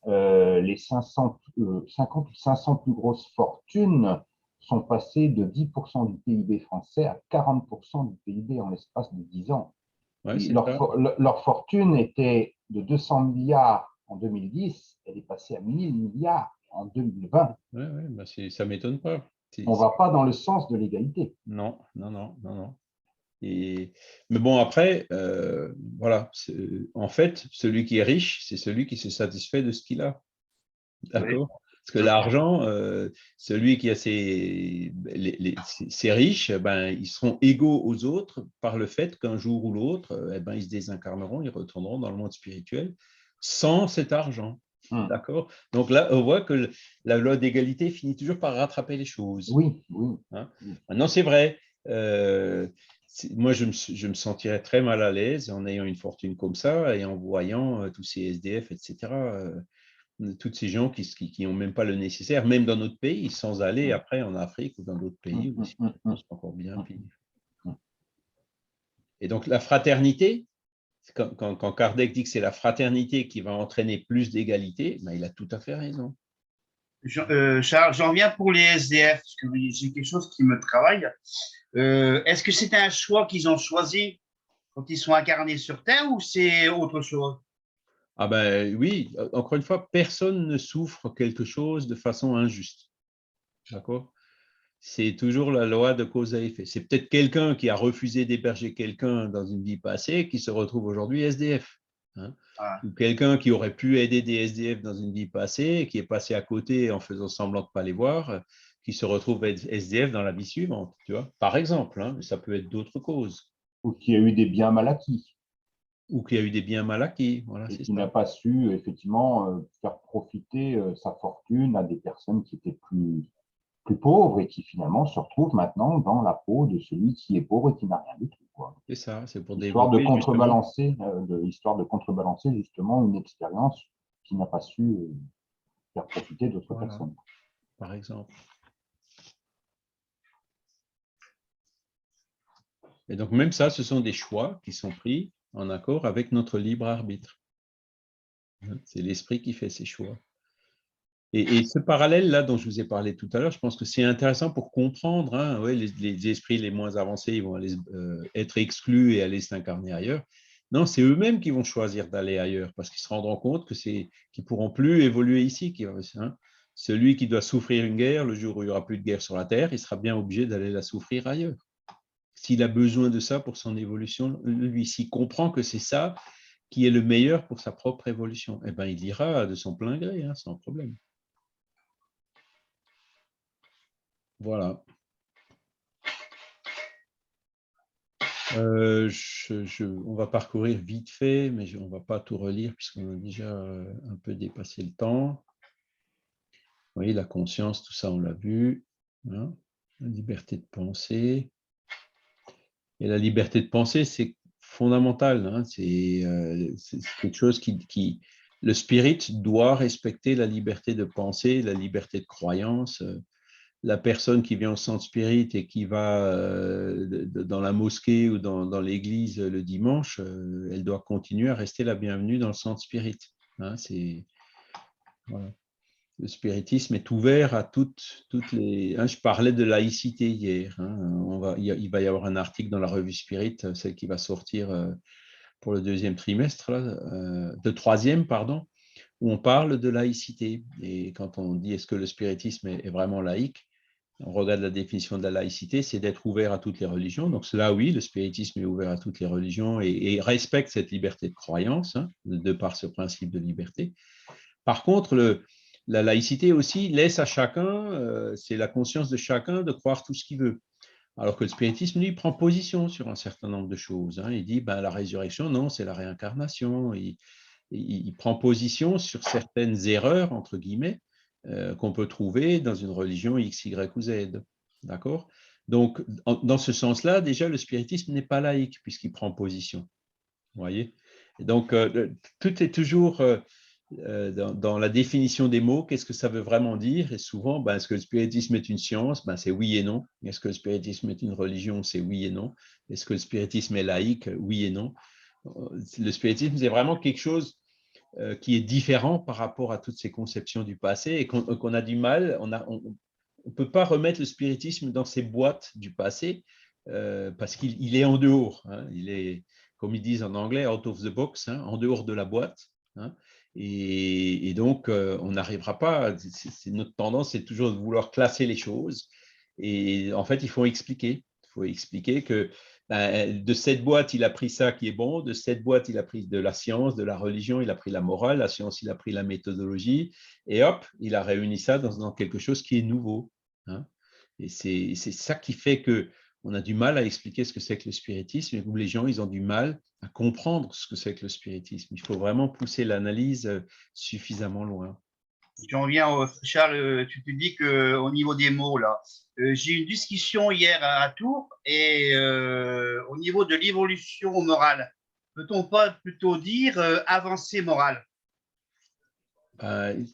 les 50 ou 500 plus grosses fortunes sont passées de 10% du PIB français à 40% du PIB en l'espace de 10 ans. Ouais, leur fortune était de 200 milliards en 2010, elle est passée à 1000 milliards en 2020. Ça ne m'étonne pas. On ne va pas dans le sens de l'égalité. Non. Mais bon, après, voilà. En fait, celui qui est riche, c'est celui qui se satisfait de ce qu'il a. D'accord ? Parce que l'argent, celui qui a ses riches, ils seront égaux aux autres par le fait qu'un jour ou l'autre, ils se désincarneront, ils retourneront dans le monde spirituel sans cet argent. D'accord ? Donc là, on voit que la loi d'égalité finit toujours par rattraper les choses. Oui. Hein ? Maintenant, c'est vrai. Moi, je me sentirais très mal à l'aise en ayant une fortune comme ça et en voyant tous ces SDF, etc., toutes ces gens qui n'ont même pas le nécessaire, même dans notre pays, sans aller après en Afrique ou dans d'autres pays où c'est encore bien pire. Et donc, la fraternité, quand Kardec dit que c'est la fraternité qui va entraîner plus d'égalité, il a tout à fait raison. Charles, j'en viens pour les SDF, parce que j'ai quelque chose qui me travaille. Est-ce que c'est un choix qu'ils ont choisi quand ils sont incarnés sur Terre ou c'est autre chose? Ah ben oui, encore une fois, personne ne souffre quelque chose de façon injuste. D'accord ? C'est toujours la loi de cause à effet. C'est peut-être quelqu'un qui a refusé d'héberger quelqu'un dans une vie passée qui se retrouve aujourd'hui SDF. Hein ? Ou quelqu'un qui aurait pu aider des SDF dans une vie passée, qui est passé à côté en faisant semblant de ne pas les voir, qui se retrouve SDF dans la vie suivante. Tu vois ? Par exemple, hein, mais ça peut être d'autres causes. Ou qui a eu des biens mal acquis. Ou qui a eu des biens mal acquis. Voilà, et qui n'a pas su effectivement faire profiter sa fortune à des personnes qui étaient plus pauvres et qui finalement se retrouvent maintenant dans la peau de celui qui est pauvre et qui n'a rien du tout. C'est ça, c'est pour histoire de contrebalancer justement une expérience qui n'a pas su faire profiter d'autres personnes. Par exemple. Et donc même ça, ce sont des choix qui sont pris en accord avec notre libre arbitre. C'est l'esprit qui fait ces choix. Et ce parallèle-là dont je vous ai parlé tout à l'heure, je pense que c'est intéressant pour comprendre, hein, les esprits les moins avancés, ils vont aller, être exclus et aller s'incarner ailleurs. Non, c'est eux-mêmes qui vont choisir d'aller ailleurs parce qu'ils se rendront compte qu'ils ne pourront plus évoluer ici. Hein. Celui qui doit souffrir une guerre, le jour où il n'y aura plus de guerre sur la Terre, il sera bien obligé d'aller la souffrir ailleurs. S'il a besoin de ça pour son évolution, lui, s'il comprend que c'est ça qui est le meilleur pour sa propre évolution, eh ben, il ira de son plein gré, hein, sans problème. Voilà. On va parcourir vite fait, mais on ne va pas tout relire puisqu'on a déjà un peu dépassé le temps. Oui, la conscience, tout ça, on l'a vu. hein, la liberté de penser. Et la liberté de penser, c'est fondamental. Hein, c'est quelque chose qui… Le spirit doit respecter la liberté de penser, la liberté de croyance. La personne qui vient au centre spirit et qui va dans la mosquée ou dans l'église le dimanche, elle doit continuer à rester la bienvenue dans le centre spirit. Hein, voilà. Le spiritisme est ouvert à toutes les… Hein, je parlais de laïcité hier. Hein, il va y avoir un article dans la revue Spirit, celle qui va sortir pour le deuxième trimestre, de troisième, pardon, où on parle de laïcité. Et quand on dit est-ce que le spiritisme est vraiment laïque, on regarde la définition de la laïcité, c'est d'être ouvert à toutes les religions. Donc cela, oui, le spiritisme est ouvert à toutes les religions et respecte cette liberté de croyance, hein, de par ce principe de liberté. Par contre, la laïcité aussi laisse à chacun, c'est la conscience de chacun de croire tout ce qu'il veut. Alors que le spiritisme, lui, prend position sur un certain nombre de choses. Hein. Il dit, ben, la résurrection, non, c'est la réincarnation. Il prend position sur certaines erreurs, entre guillemets, qu'on peut trouver dans une religion X, Y ou Z. D'accord ? Donc, dans ce sens-là, déjà, le spiritisme n'est pas laïque puisqu'il prend position. Vous voyez ? Et donc, tout est toujours… dans la définition des mots, qu'est-ce que ça veut vraiment dire? Et souvent, ben, est-ce que le spiritisme est une science? Ben, c'est oui et non. Est-ce que le spiritisme est une religion? C'est oui et non. Est-ce que le spiritisme est laïque? Oui et non. Le spiritisme, c'est vraiment quelque chose qui est différent par rapport à toutes ces conceptions du passé et qu'on a du mal, on ne peut pas remettre le spiritisme dans ces boîtes du passé parce qu'il est en dehors. Hein. Il est, comme ils disent en anglais, out of the box, hein, en dehors de la boîte. Hein. Et donc, on n'arrivera pas, notre tendance, c'est toujours de vouloir classer les choses. Et en fait, il faut expliquer. Il faut expliquer que ben, de cette boîte, il a pris ça qui est bon, de cette boîte, il a pris de la science, de la religion, il a pris la morale, la science, il a pris la méthodologie, et hop, il a réuni ça dans quelque chose qui est nouveau. Hein. Et c'est ça qui fait qu'on a du mal à expliquer ce que c'est que le spiritisme, et où les gens, ils ont du mal à comprendre ce que c'est que le spiritisme. Il faut vraiment pousser l'analyse suffisamment loin. J'en viens, Charles, tu te dis qu'au niveau des mots, là, j'ai eu une discussion hier à Tours et au niveau de l'évolution morale, peut-on pas plutôt dire avancée morale?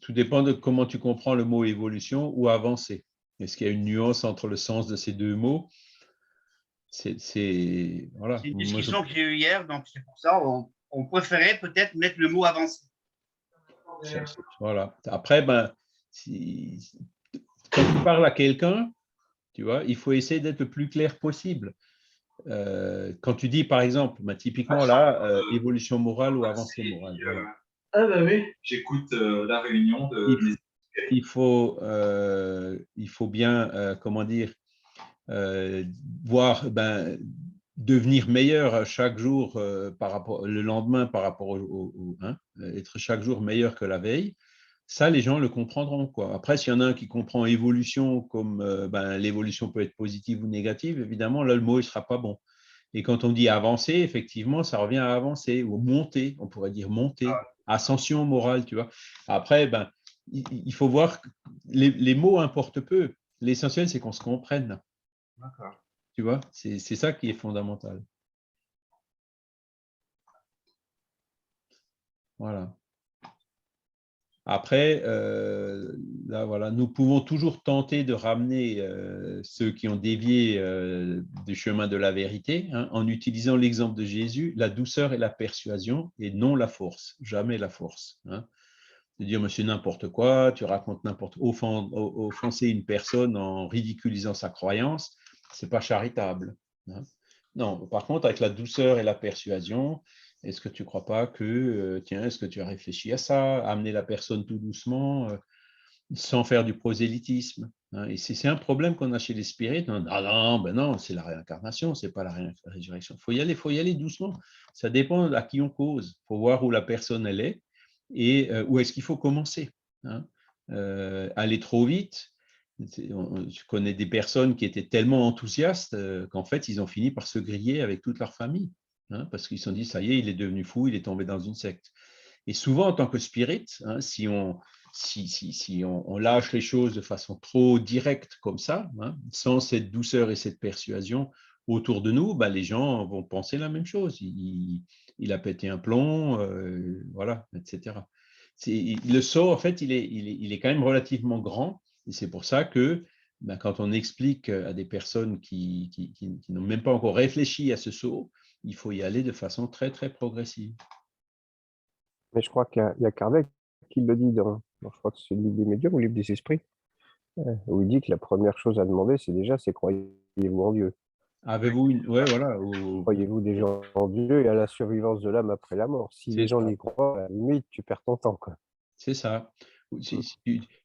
Tout dépend de comment tu comprends le mot évolution ou avancée. Est-ce qu'il y a une nuance entre le sens de ces deux mots? Voilà. C'est une discussion que j'ai eue hier, donc c'est pour ça on préférait peut-être mettre le mot avancé. Voilà. Après, ben, quand tu parles à quelqu'un, tu vois, il faut essayer d'être le plus clair possible. Quand tu dis, par exemple, ben, typiquement là, évolution morale ou avancée morale. Voilà. Ah bah oui, j'écoute la réunion de… Il faut bien, comment dire, voir, ben, devenir meilleur chaque jour par rapport, le lendemain par rapport hein, être chaque jour meilleur que la veille. Ça, les gens le comprendront, quoi. Après, s'il y en a un qui comprend évolution comme ben, l'évolution peut être positive ou négative, évidemment, là, le mot ne sera pas bon. Et quand on dit avancer, effectivement, ça revient à avancer ou monter, on pourrait dire monter, ascension morale, tu vois. Après, ben, il faut voir que les mots importent peu. L'essentiel, c'est qu'on se comprenne. D'accord. Tu vois, c'est ça qui est fondamental. Voilà. Après, là, voilà, nous pouvons toujours tenter de ramener ceux qui ont dévié du chemin de la vérité, hein, en utilisant l'exemple de Jésus, la douceur et la persuasion, et non la force, jamais la force. Hein. De dire, monsieur, n'importe quoi, tu racontes n'importe quoi, offenser une personne en ridiculisant sa croyance, ce n'est pas charitable. Hein. Non, par contre, avec la douceur et la persuasion, est-ce que tu ne crois pas que, tiens, est-ce que tu as réfléchi à ça, amener la personne tout doucement, sans faire du prosélytisme. Hein. Et c'est un problème qu'on a chez les spirites. Non, ben non, c'est la réincarnation, ce n'est pas la résurrection. Il faut y aller doucement. Ça dépend à qui on cause. Il faut voir où la personne elle est et où est-ce qu'il faut commencer. Hein. Aller trop vite. Je connais des personnes qui étaient tellement enthousiastes qu'en fait, ils ont fini par se griller avec toute leur famille. Hein, parce qu'ils se sont dit, ça y est, il est devenu fou, il est tombé dans une secte. Et souvent, en tant que spirit, hein, si on si on lâche les choses de façon trop directe comme ça, hein, sans cette douceur et cette persuasion autour de nous, ben, les gens vont penser la même chose. Il a pété un plomb, voilà, etc. Le saut, en fait, il est quand même relativement grand. Et c'est pour ça que ben, quand on explique à des personnes qui n'ont même pas encore réfléchi à ce saut, il faut y aller de façon très, très progressive. Mais je crois qu'il y a Kardec qui le dit je crois que c'est le livre des médiums ou le livre des esprits, où il dit que la première chose à demander, c'est croyez-vous en Dieu? Avez-vous une... Ouais, voilà. Croyez-vous déjà en Dieu et à la survivance de l'âme après la mort? Si les gens n'y croient, à la limite, tu perds ton temps, quoi. C'est ça.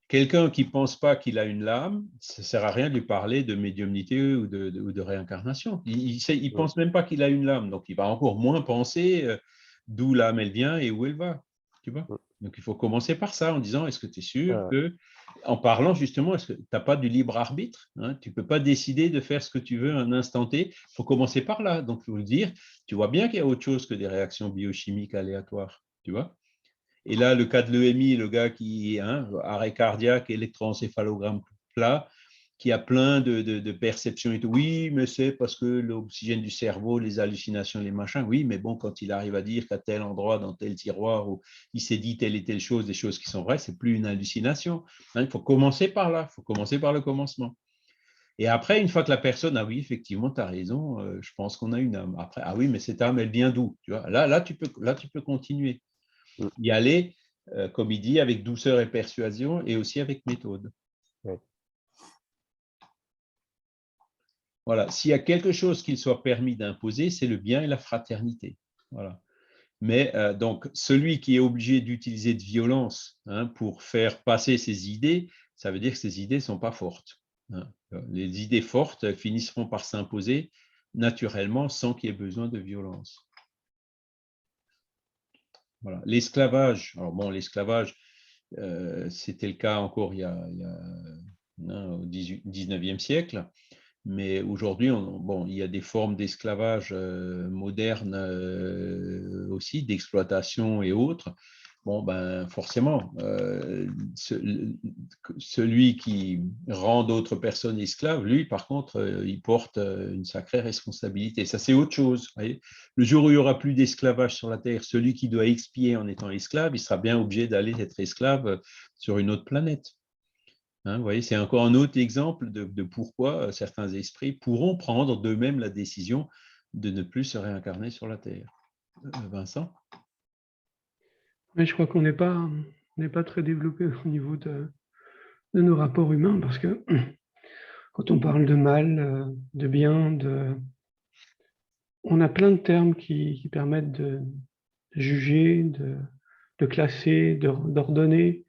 Quelqu'un qui ne pense pas qu'il a une lame, ça ne sert à rien de lui parler de médiumnité ou de réincarnation. Il ne pense même pas qu'il a une lame, donc il va encore moins penser d'où l'âme elle vient et où elle va. Tu vois? Donc il faut commencer par ça en disant, est-ce que tu es sûr que, en parlant justement, est-ce que tu n'as pas du libre arbitre, hein? Tu ne peux pas décider de faire ce que tu veux à un instant T. Il faut commencer par là. Donc il faut le dire, tu vois bien qu'il y a autre chose que des réactions biochimiques aléatoires. Tu vois? Et là, le cas de l'EMI, le gars qui arrêt cardiaque, électroencéphalogramme plat, qui a plein de perceptions et tout. Oui, mais c'est parce que l'oxygène du cerveau, les hallucinations, les machins. Oui, mais bon, quand il arrive à dire qu'à tel endroit, dans tel tiroir, où il s'est dit telle et telle chose, des choses qui sont vraies, c'est plus une hallucination. Hein, il faut commencer par là, il faut commencer par le commencement. Et après, une fois que la personne, ah oui, effectivement, tu as raison, je pense qu'on a une âme. Après, ah oui, mais cette âme, elle vient d'où? Tu vois, là, tu peux continuer. Y aller, comme il dit, avec douceur et persuasion et aussi avec méthode. Oui. Voilà. S'il y a quelque chose qu'il soit permis d'imposer, c'est le bien et la fraternité. Voilà. Mais donc, celui qui est obligé d'utiliser de violence pour faire passer ses idées, ça veut dire que ses idées ne sont pas fortes. Hein. Les idées fortes finiront par s'imposer naturellement sans qu'il y ait besoin de violence. Voilà. L'esclavage, alors bon, l'esclavage, c'était le cas encore il y a au 19e siècle, mais aujourd'hui, il y a des formes d'esclavage modernes aussi, d'exploitation et autres. Bon, ben, forcément, celui qui rend d'autres personnes esclaves, lui, par contre, il porte une sacrée responsabilité. Ça, c'est autre chose. Voyez. Le jour où il n'y aura plus d'esclavage sur la terre, celui qui doit expier en étant esclave, il sera bien obligé d'aller être esclave sur une autre planète. Hein, vous voyez, c'est encore un autre exemple de pourquoi certains esprits pourront prendre d'eux-mêmes la décision de ne plus se réincarner sur la terre. Vincent? Mais je crois qu'on n'est pas très développé au niveau de nos rapports humains, parce que quand on parle de mal, de bien, on a plein de termes qui permettent de juger, de classer, d'ordonner,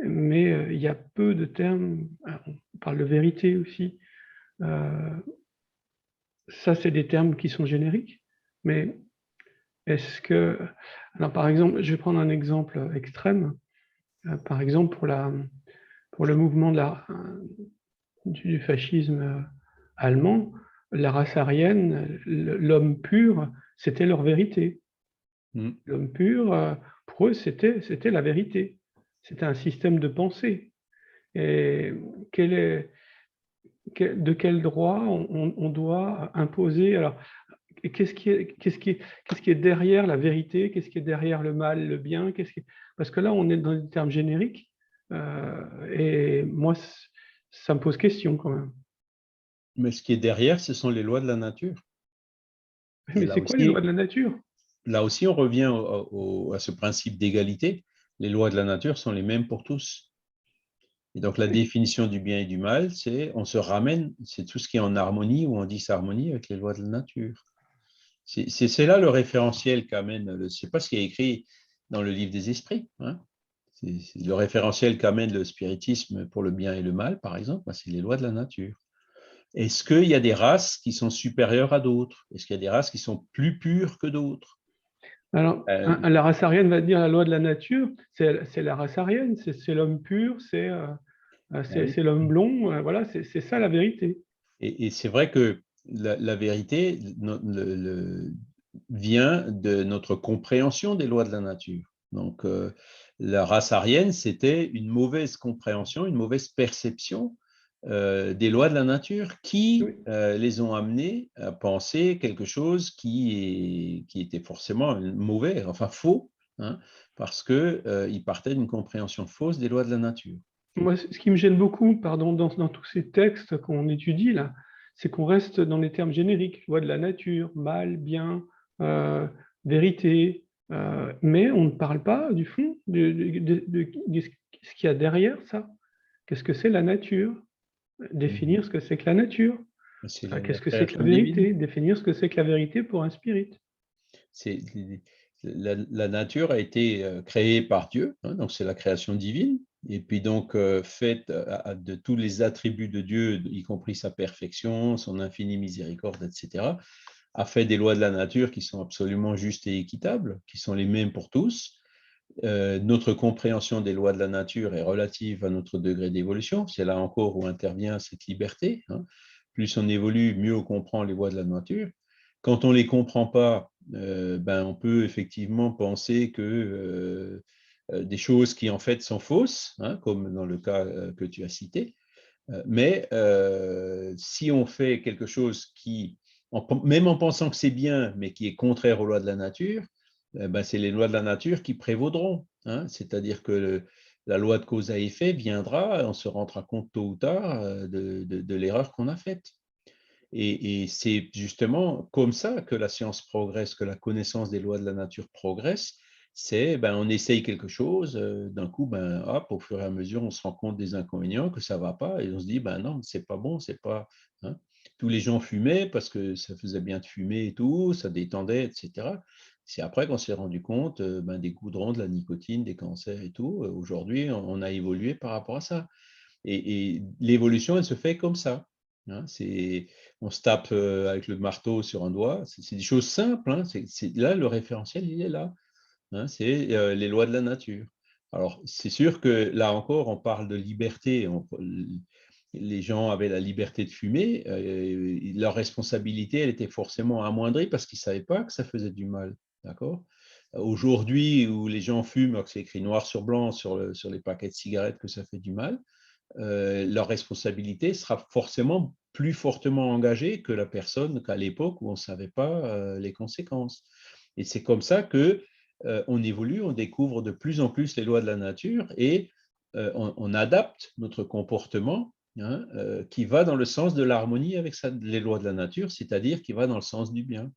mais il y a peu de termes, on parle de vérité aussi, ça c'est des termes qui sont génériques, mais est-ce que... Alors par exemple, je vais prendre un exemple extrême, par exemple pour le mouvement du fascisme allemand, la race aryenne, l'homme pur, c'était leur vérité. L'homme pur, pour eux, c'était la vérité. C'était un système de pensée. Et de quel droit on doit imposer? Alors, qu'est-ce qui est derrière la vérité? Qu'est-ce qui est derrière le mal, le bien? Parce que là, on est dans des termes génériques. Et moi, ça me pose question quand même. Mais ce qui est derrière, ce sont les lois de la nature. Mais c'est quoi les lois de la nature? Là aussi, on revient à ce principe d'égalité. Les lois de la nature sont les mêmes pour tous. Et donc, la définition du bien et du mal, on se ramène, c'est tout ce qui est en harmonie ou en disharmonie avec les lois de la nature. C'est là le référentiel qu'amène, je ne sais pas ce qui est écrit dans le livre des esprits. Hein. C'est le référentiel qu'amène le spiritisme pour le bien et le mal, par exemple, c'est les lois de la nature. Est-ce qu'il y a des races qui sont supérieures à d'autres? Est-ce qu'il y a des races qui sont plus pures que d'autres? Alors, la race aryenne va dire la loi de la nature, c'est la race aryenne, c'est l'homme pur, c'est l'homme blond, voilà, c'est ça la vérité. Et c'est vrai que la vérité vient de notre compréhension des lois de la nature. Donc, La race aryenne, c'était une mauvaise compréhension, une mauvaise perception des lois de la nature qui les ont amenés à penser quelque chose qui était forcément mauvais, enfin faux, hein, parce qu'ils partaient d'une compréhension fausse des lois de la nature. Moi, ce qui me gêne beaucoup, pardon, dans tous ces textes qu'on étudie là, c'est qu'on reste dans les termes génériques, loi de la nature, mal, bien, vérité, mais on ne parle pas du fond, de ce qu'il y a derrière ça. Qu'est-ce que c'est la nature? Définir ce que c'est que la nature. Qu'est-ce que c'est que la vérité? Définir ce que c'est que la vérité pour un spirit. La nature a été créée par Dieu, hein, donc c'est la création divine, et puis donc faite de tous les attributs de Dieu, y compris sa perfection, son infinie miséricorde, etc., a fait des lois de la nature qui sont absolument justes et équitables, qui sont les mêmes pour tous. Notre compréhension des lois de la nature est relative à notre degré d'évolution. C'est là encore où intervient cette liberté, hein. Plus on évolue, mieux on comprend les lois de la nature. Quand on ne les comprend pas, on peut effectivement penser que des choses qui en fait sont fausses, hein, comme dans le cas que tu as cité. Mais si on fait quelque chose qui, même en pensant que c'est bien, mais qui est contraire aux lois de la nature, c'est les lois de la nature qui prévaudront, hein. C'est-à-dire que la loi de cause à effet viendra, on se rendra compte tôt ou tard de l'erreur qu'on a faite. Et c'est justement comme ça que la science progresse, que la connaissance des lois de la nature progresse. C'est, on essaye quelque chose, d'un coup, hop, au fur et à mesure, on se rend compte des inconvénients, que ça ne va pas, et on se dit, non, c'est pas bon, c'est pas, hein. Tous les gens fumaient parce que ça faisait bien de fumer et tout, ça détendait, etc. C'est après qu'on s'est rendu compte des goudrons, de la nicotine, des cancers et tout. Aujourd'hui, on a évolué par rapport à ça. Et l'évolution, elle se fait comme ça, hein. On se tape avec le marteau sur un doigt. C'est des choses simples, hein. Là, le référentiel, il est là, hein. C'est les lois de la nature. Alors, c'est sûr que là encore, on parle de liberté. Les gens avaient la liberté de fumer. Leur responsabilité, elle était forcément amoindrie parce qu'ils ne savaient pas que ça faisait du mal. D'accord? Aujourd'hui, où les gens fument, alors que c'est écrit noir sur blanc sur les paquets de cigarettes que ça fait du mal, leur responsabilité sera forcément plus fortement engagée que la personne qu'à l'époque où on ne savait pas les conséquences. Et c'est comme ça que on évolue, on découvre de plus en plus les lois de la nature et on adapte notre comportement, hein, qui va dans le sens de l'harmonie avec les lois de la nature, c'est-à-dire qui va dans le sens du bien.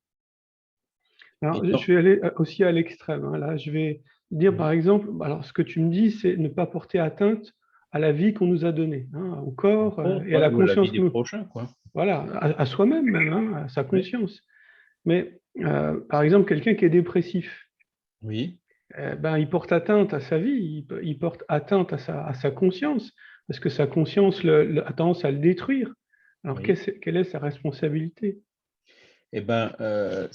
Alors, je vais aller aussi à l'extrême, hein. Là, je vais dire, par exemple, alors ce que tu me dis, c'est ne pas porter atteinte à la vie qu'on nous a donnée, hein, au corps et à la conscience. La vie des prochains, quoi. Voilà, à soi-même même, hein, à sa conscience. Mais, par exemple, quelqu'un qui est dépressif, oui. Il porte atteinte à sa vie, il porte atteinte à sa conscience, parce que sa conscience a tendance à le détruire. Alors, Oui. quelle est sa responsabilité? Eh bien, là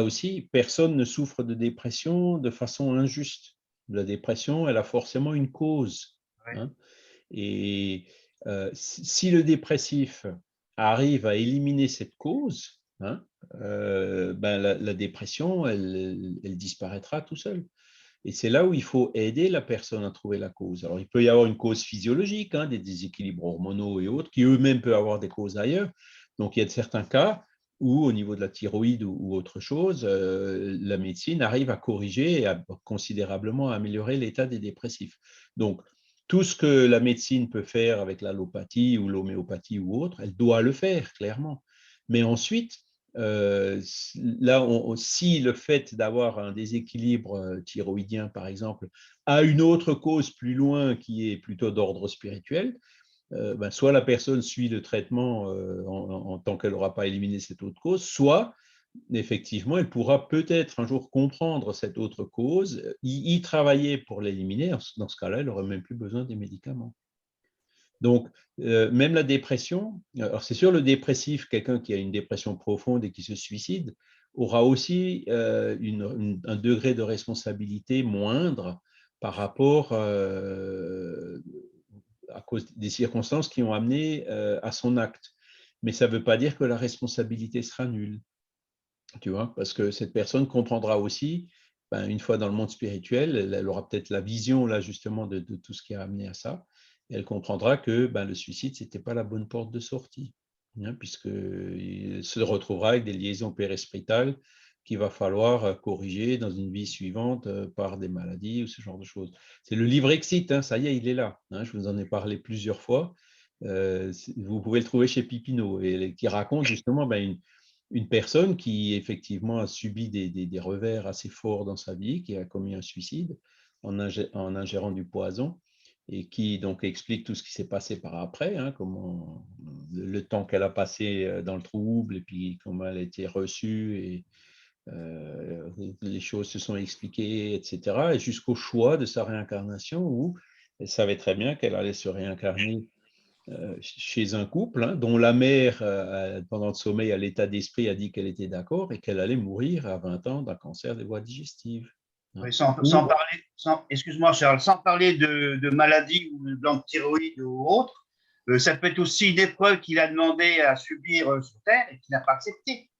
aussi, personne ne souffre de dépression de façon injuste. La dépression, elle a forcément une cause, hein. Et si le dépressif arrive à éliminer cette cause, hein, la dépression, elle disparaîtra tout seul. Et c'est là où il faut aider la personne à trouver la cause. Alors, il peut y avoir une cause physiologique, hein, des déséquilibres hormonaux et autres, qui eux-mêmes peuvent avoir des causes ailleurs. Donc, il y a certains cas où, au niveau de la thyroïde ou autre chose, la médecine arrive à corriger et à considérablement améliorer l'état des dépressifs. Donc, tout ce que la médecine peut faire avec l'allopathie ou l'homéopathie ou autre, elle doit le faire, clairement. Mais ensuite, là, si le fait d'avoir un déséquilibre thyroïdien, par exemple, a une autre cause plus loin qui est plutôt d'ordre spirituel, soit la personne suit le traitement en tant qu'elle n'aura pas éliminé cette autre cause, soit effectivement, elle pourra peut-être un jour comprendre cette autre cause, y travailler pour l'éliminer. Dans ce cas-là, elle n'aurait même plus besoin des médicaments. Donc, même la dépression, alors c'est sûr, le dépressif, quelqu'un qui a une dépression profonde et qui se suicide, aura aussi un degré de responsabilité moindre par rapport à cause des circonstances qui ont amené à son acte. Mais ça ne veut pas dire que la responsabilité sera nulle. Tu vois, parce que cette personne comprendra aussi ben, une fois dans le monde spirituel, elle aura peut-être la vision là justement de tout ce qui a amené à ça. Et elle comprendra que ben, le suicide, ce n'était pas la bonne porte de sortie, hein, puisqu'il se retrouvera avec des liaisons péréspritales qu'il va falloir corriger dans une vie suivante par des maladies ou ce genre de choses. C'est le livre Exit, hein, ça y est, il est là. Hein, je vous en ai parlé plusieurs fois. Vous pouvez le trouver chez Pipineau, et qui raconte justement ben, une personne qui effectivement a subi des revers assez forts dans sa vie, qui a commis un suicide en ingérant du poison, et qui donc explique tout ce qui s'est passé par après, hein, comment le temps qu'elle a passé dans le trouble, et puis comment elle a été reçue, et les choses se sont expliquées, etc., et jusqu'au choix de sa réincarnation, où elle savait très bien qu'elle allait se réincarner chez un couple, hein, dont la mère, pendant le sommeil, à l'état d'esprit, a dit qu'elle était d'accord et qu'elle allait mourir à 20 ans d'un cancer des voies digestives. Hein. Oui, sans parler, excuse-moi Charles, sans parler de maladies ou de blanc de thyroïde ou autre, ça peut être aussi une épreuve qu'il a demandé à subir sur Terre et qu'il n'a pas accepté.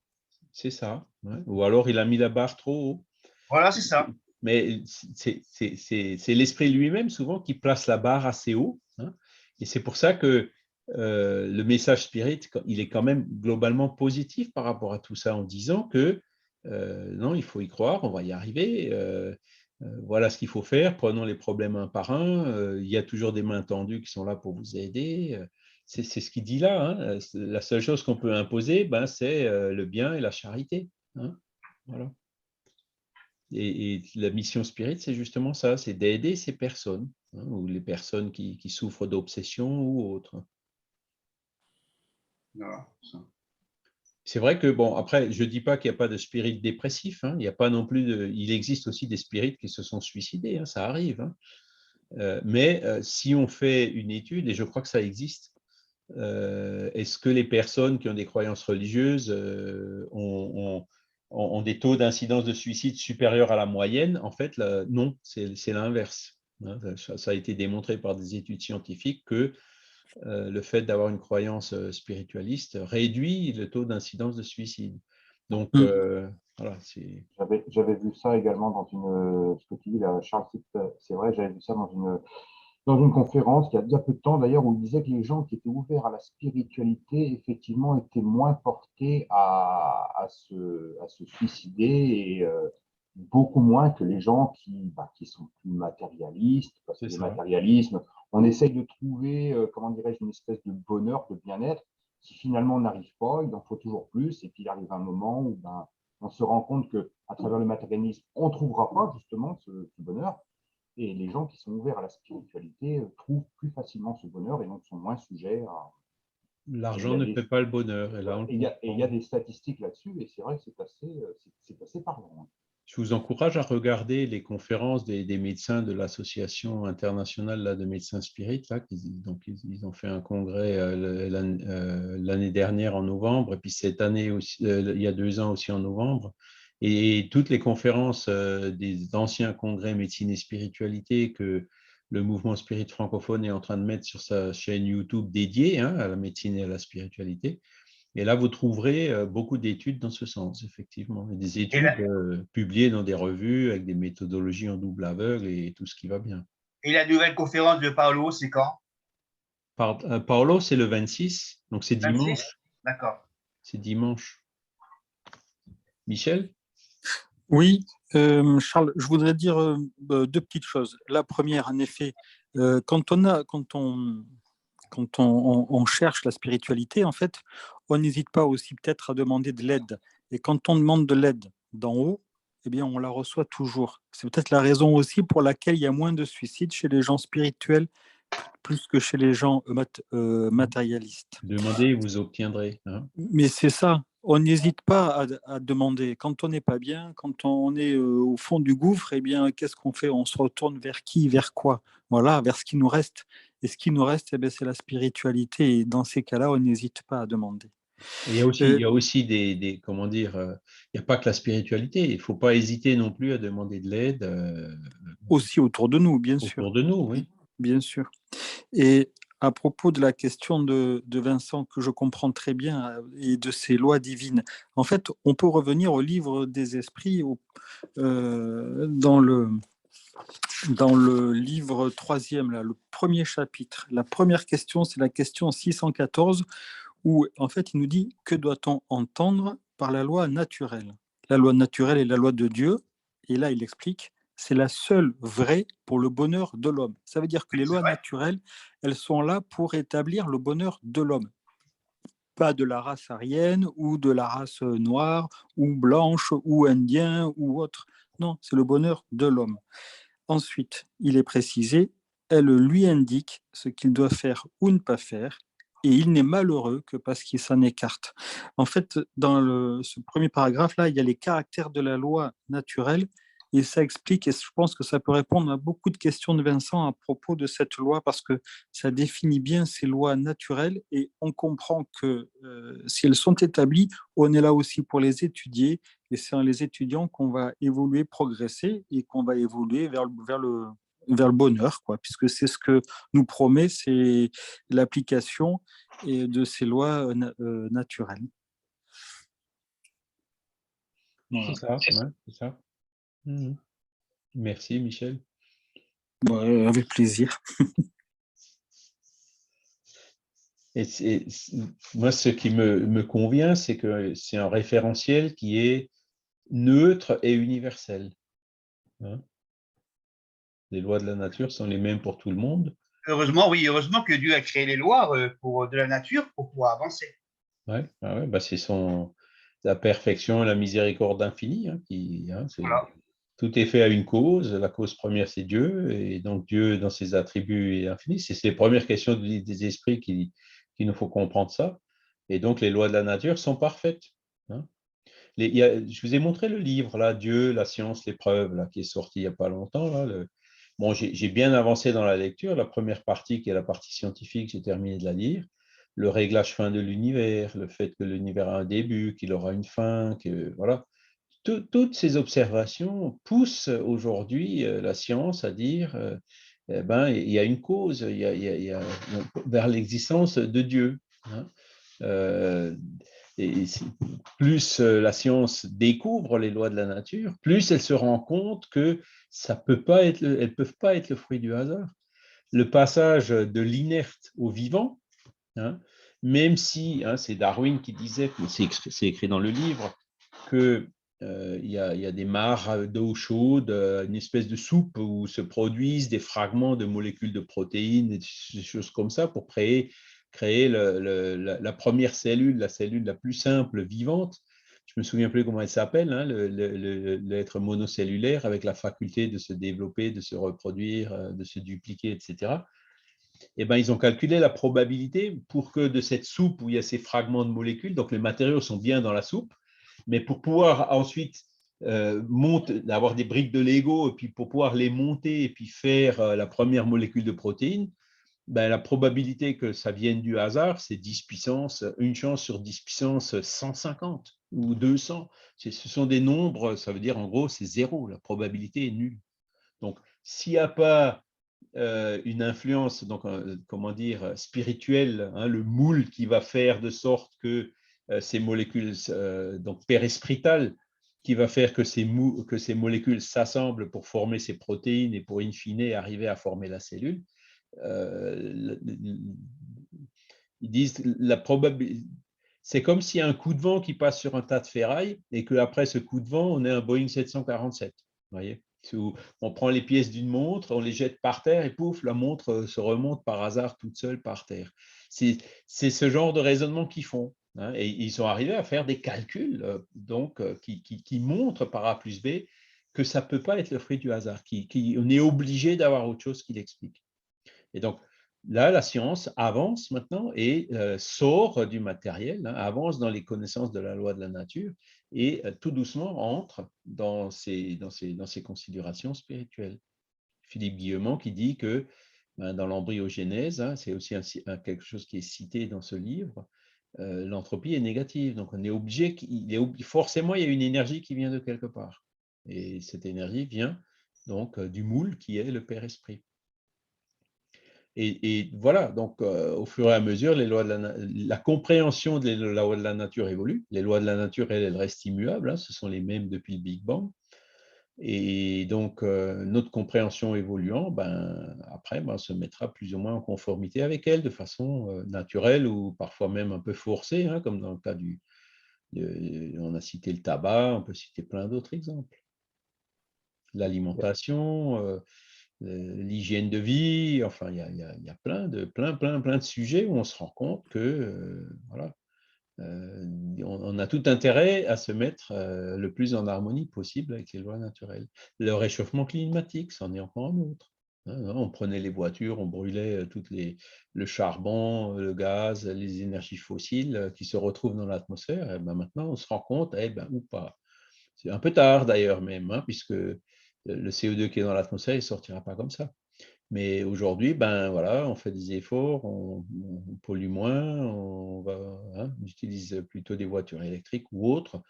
C'est ça. Ouais. Ou alors il a mis la barre trop haut. Voilà, c'est ça. Mais c'est l'esprit lui-même souvent qui place la barre assez haut. Hein. Et c'est pour ça que le message spirit, il est quand même globalement positif par rapport à tout ça, en disant que non, il faut y croire, on va y arriver. Voilà ce qu'il faut faire, prenons les problèmes un par un. Il y a toujours des mains tendues qui sont là pour vous aider. C'est ce qu'il dit là. Hein. La seule chose qu'on peut imposer, ben, c'est le bien et la charité. Hein. Voilà. Et la mission spirit, c'est justement ça, c'est d'aider ces personnes, hein, ou les personnes qui souffrent d'obsession ou autres. Voilà. C'est vrai que, bon, après, je ne dis pas qu'il n'y a pas de spirit dépressif, hein, il n'y a pas non plus il existe aussi des spirites qui se sont suicidés, hein, ça arrive. Hein. Mais si on fait une étude, et je crois que ça existe, est-ce que les personnes qui ont des croyances religieuses ont des taux d'incidence de suicide supérieurs à la moyenne? En fait, non, c'est l'inverse. Hein. Ça a été démontré par des études scientifiques que le fait d'avoir une croyance spiritualiste réduit le taux d'incidence de suicide. Donc, voilà. J'avais vu ça également dans ce que tu dis là, Charles, c'est vrai, j'avais vu ça dans une conférence il y a peu de temps d'ailleurs, où il disait que les gens qui étaient ouverts à la spiritualité, effectivement, étaient moins portés à se suicider, et beaucoup moins que les gens qui sont plus matérialistes, parce que le matérialisme, on essaye de trouver, comment dirais-je, une espèce de bonheur, de bien-être, qui finalement n'arrive pas, il en faut toujours plus, et puis il arrive un moment où on se rend compte qu'à travers le matérialisme, on ne trouvera pas justement ce bonheur. Et les gens qui sont ouverts à la spiritualité trouvent plus facilement ce bonheur, et donc sont moins sujets à… L'argent ne fait pas le bonheur. Et il y a des statistiques là-dessus, et c'est vrai que c'est assez parlant. Je vous encourage à regarder les conférences des médecins de l'Association internationale là, de médecins spirites. Là, donc, ils ont fait un congrès l'année dernière en novembre, et puis cette année aussi, il y a 2 ans aussi en novembre. Et toutes les conférences des anciens congrès médecine et spiritualité que le mouvement spirit francophone est en train de mettre sur sa chaîne YouTube dédiée, hein, à la médecine et à la spiritualité. Et là, vous trouverez beaucoup d'études dans ce sens, effectivement. Et des études publiées dans des revues avec des méthodologies en double aveugle et tout ce qui va bien. Et la nouvelle conférence de Paolo, c'est quand? Paolo, c'est le 26, donc c'est dimanche. D'accord. C'est dimanche. Michel? Oui, Charles, je voudrais dire 2 petites choses. La première, en effet, quand on cherche la spiritualité, en fait, on n'hésite pas aussi peut-être à demander de l'aide. Et quand on demande de l'aide d'en haut, eh bien, on la reçoit toujours. C'est peut-être la raison aussi pour laquelle il y a moins de suicides chez les gens spirituels plus que chez les gens matérialistes. Demandez, vous obtiendrez. Hein. Mais c'est ça. On n'hésite pas à demander. Quand on n'est pas bien, quand on est au fond du gouffre, eh bien, qu'est-ce qu'on fait? On se retourne vers qui? Vers quoi? Voilà, vers ce qui nous reste. Et ce qui nous reste, eh bien, c'est la spiritualité. Et dans ces cas-là, on n'hésite pas à demander. Et il y a aussi comment dire, il n'y a pas que la spiritualité. Il ne faut pas hésiter non plus à demander de l'aide. Aussi autour de nous, bien sûr. Autour de nous, oui. Bien sûr. Et à propos de la question de Vincent, que je comprends très bien, et de ces lois divines. En fait, on peut revenir au livre des esprits, dans le livre 3e, là, le premier chapitre. La première question, c'est la question 614, où en fait, il nous dit « Que doit-on entendre par la loi naturelle ?» La loi naturelle est la loi de Dieu, et là, il explique c'est la seule vraie pour le bonheur de l'homme. Ça veut dire que les lois naturelles, elles sont là pour établir le bonheur de l'homme. Pas de la race aryenne ou de la race noire ou blanche ou indien ou autre. Non, c'est le bonheur de l'homme. Ensuite, il est précisé, elle lui indique ce qu'il doit faire ou ne pas faire, et il n'est malheureux que parce qu'il s'en écarte. En fait, dans ce premier paragraphe-là, il y a les caractères de la loi naturelle, et ça explique, et je pense que ça peut répondre à beaucoup de questions de Vincent à propos de cette loi, parce que ça définit bien ces lois naturelles, et on comprend que si elles sont établies, on est là aussi pour les étudier, et c'est en les étudiant qu'on va évoluer, progresser, et qu'on va évoluer vers le bonheur, quoi, puisque c'est ce que nous promet, c'est l'application de ces lois naturelles. Voilà. C'est ça, ouais, c'est ça. Merci, Michel. Ouais, avec plaisir. Et moi, ce qui me convient, c'est que c'est un référentiel qui est neutre et universel. Hein. Les lois de la nature sont les mêmes pour tout le monde. Heureusement, oui, heureusement que Dieu a créé les lois pour de la nature pour pouvoir avancer. Ouais, bah c'est la perfection et la miséricorde infinie. Hein, Voilà. tout est fait à une cause. La cause première, c'est Dieu. Et donc, Dieu, dans ses attributs, est infini. C'est les premières questions des esprits qu'il nous faut comprendre ça. Et donc, les lois de la nature sont parfaites. Hein. Je vous ai montré le livre, là, Dieu, la science, l'épreuve, là, qui est sorti il n'y a pas longtemps. Là, Bon, j'ai bien avancé dans la lecture. La première partie, qui est la partie scientifique, j'ai terminé de la lire. Le réglage fin de l'univers, le fait que l'univers a un début, qu'il aura une fin, que voilà. Toutes ces observations poussent aujourd'hui la science à dire il y a une cause, il y a vers l'existence de Dieu. Hein. Et plus la science découvre les lois de la nature, plus elle se rend compte que elles ne peuvent pas être le fruit du hasard. Le passage de l'inerte au vivant, hein, même si, hein, c'est Darwin qui disait, c'est écrit dans le livre, qu'il y a des mares d'eau chaude, une espèce de soupe où se produisent des fragments de molécules de protéines, des choses comme ça pour créer la première cellule, la cellule la plus simple vivante. Je me souviens plus comment elle s'appelle, hein, l'être monocellulaire avec la faculté de se développer, de se reproduire, de se dupliquer, etc. Eh ben, ils ont calculé la probabilité pour que de cette soupe où il y a ces fragments de molécules, donc les matériaux sont bien dans la soupe, mais pour pouvoir ensuite avoir des briques de Lego et puis pour pouvoir les monter et puis faire la première molécule de protéines, ben, la probabilité que ça vienne du hasard, c'est 10 puissance, une chance sur 10 puissance 150 ou 200. Ce sont des nombres, ça veut dire en gros, c'est zéro, la probabilité est nulle. Donc, s'il n'y a pas une influence, donc, comment dire, spirituelle, hein, le moule qui va faire de sorte que ces molécules, donc périspritales, qui va faire que ces molécules s'assemblent pour former ces protéines et pour in fine arriver à former la cellule, ils disent la probabilité. C'est comme s'il y a un coup de vent qui passe sur un tas de ferraille et qu'après ce coup de vent, on a un Boeing 747. Vous voyez, on prend les pièces d'une montre, on les jette par terre et pouf, la montre se remonte par hasard toute seule par terre. C'est ce genre de raisonnement qu'ils font. Hein, et ils sont arrivés à faire des calculs qui montrent par A plus B que ça ne peut pas être le fruit du hasard, on est obligé d'avoir autre chose qui l'explique. Et donc, là, la science avance maintenant et sort du matériel, hein, avance dans les connaissances de la loi de la nature et tout doucement entre dans ces considérations spirituelles. Philippe Guillemont qui dit que dans l'embryogénèse, hein, c'est aussi quelque chose qui est cité dans ce livre, l'entropie est négative. Donc, on est obligé, forcément, il y a une énergie qui vient de quelque part. Et cette énergie vient donc du moule qui est le Père Esprit. Et voilà, donc au fur et à mesure, la compréhension des lois de la nature évolue. Les lois de la nature, elles restent immuables, hein, ce sont les mêmes depuis le Big Bang. Et donc, notre compréhension évoluant, après, on se mettra plus ou moins en conformité avec elle de façon naturelle ou parfois même un peu forcée, hein, comme dans le cas on a cité le tabac, on peut citer plein d'autres exemples. L'alimentation, l'hygiène de vie, enfin, il y a plein de sujets où on se rend compte que, voilà, on a tout intérêt à se mettre le plus en harmonie possible avec les lois naturelles. Le réchauffement climatique, c'en est encore un autre. On prenait les voitures, on brûlait le charbon, le gaz, les énergies fossiles qui se retrouvent dans l'atmosphère. Et maintenant, on se rend compte, ou pas. C'est un peu tard d'ailleurs même, hein, puisque le CO2 qui est dans l'atmosphère, il ne sortira pas comme ça. Mais aujourd'hui, voilà, on fait des efforts, on pollue moins, on utilise plutôt des voitures électriques ou autres.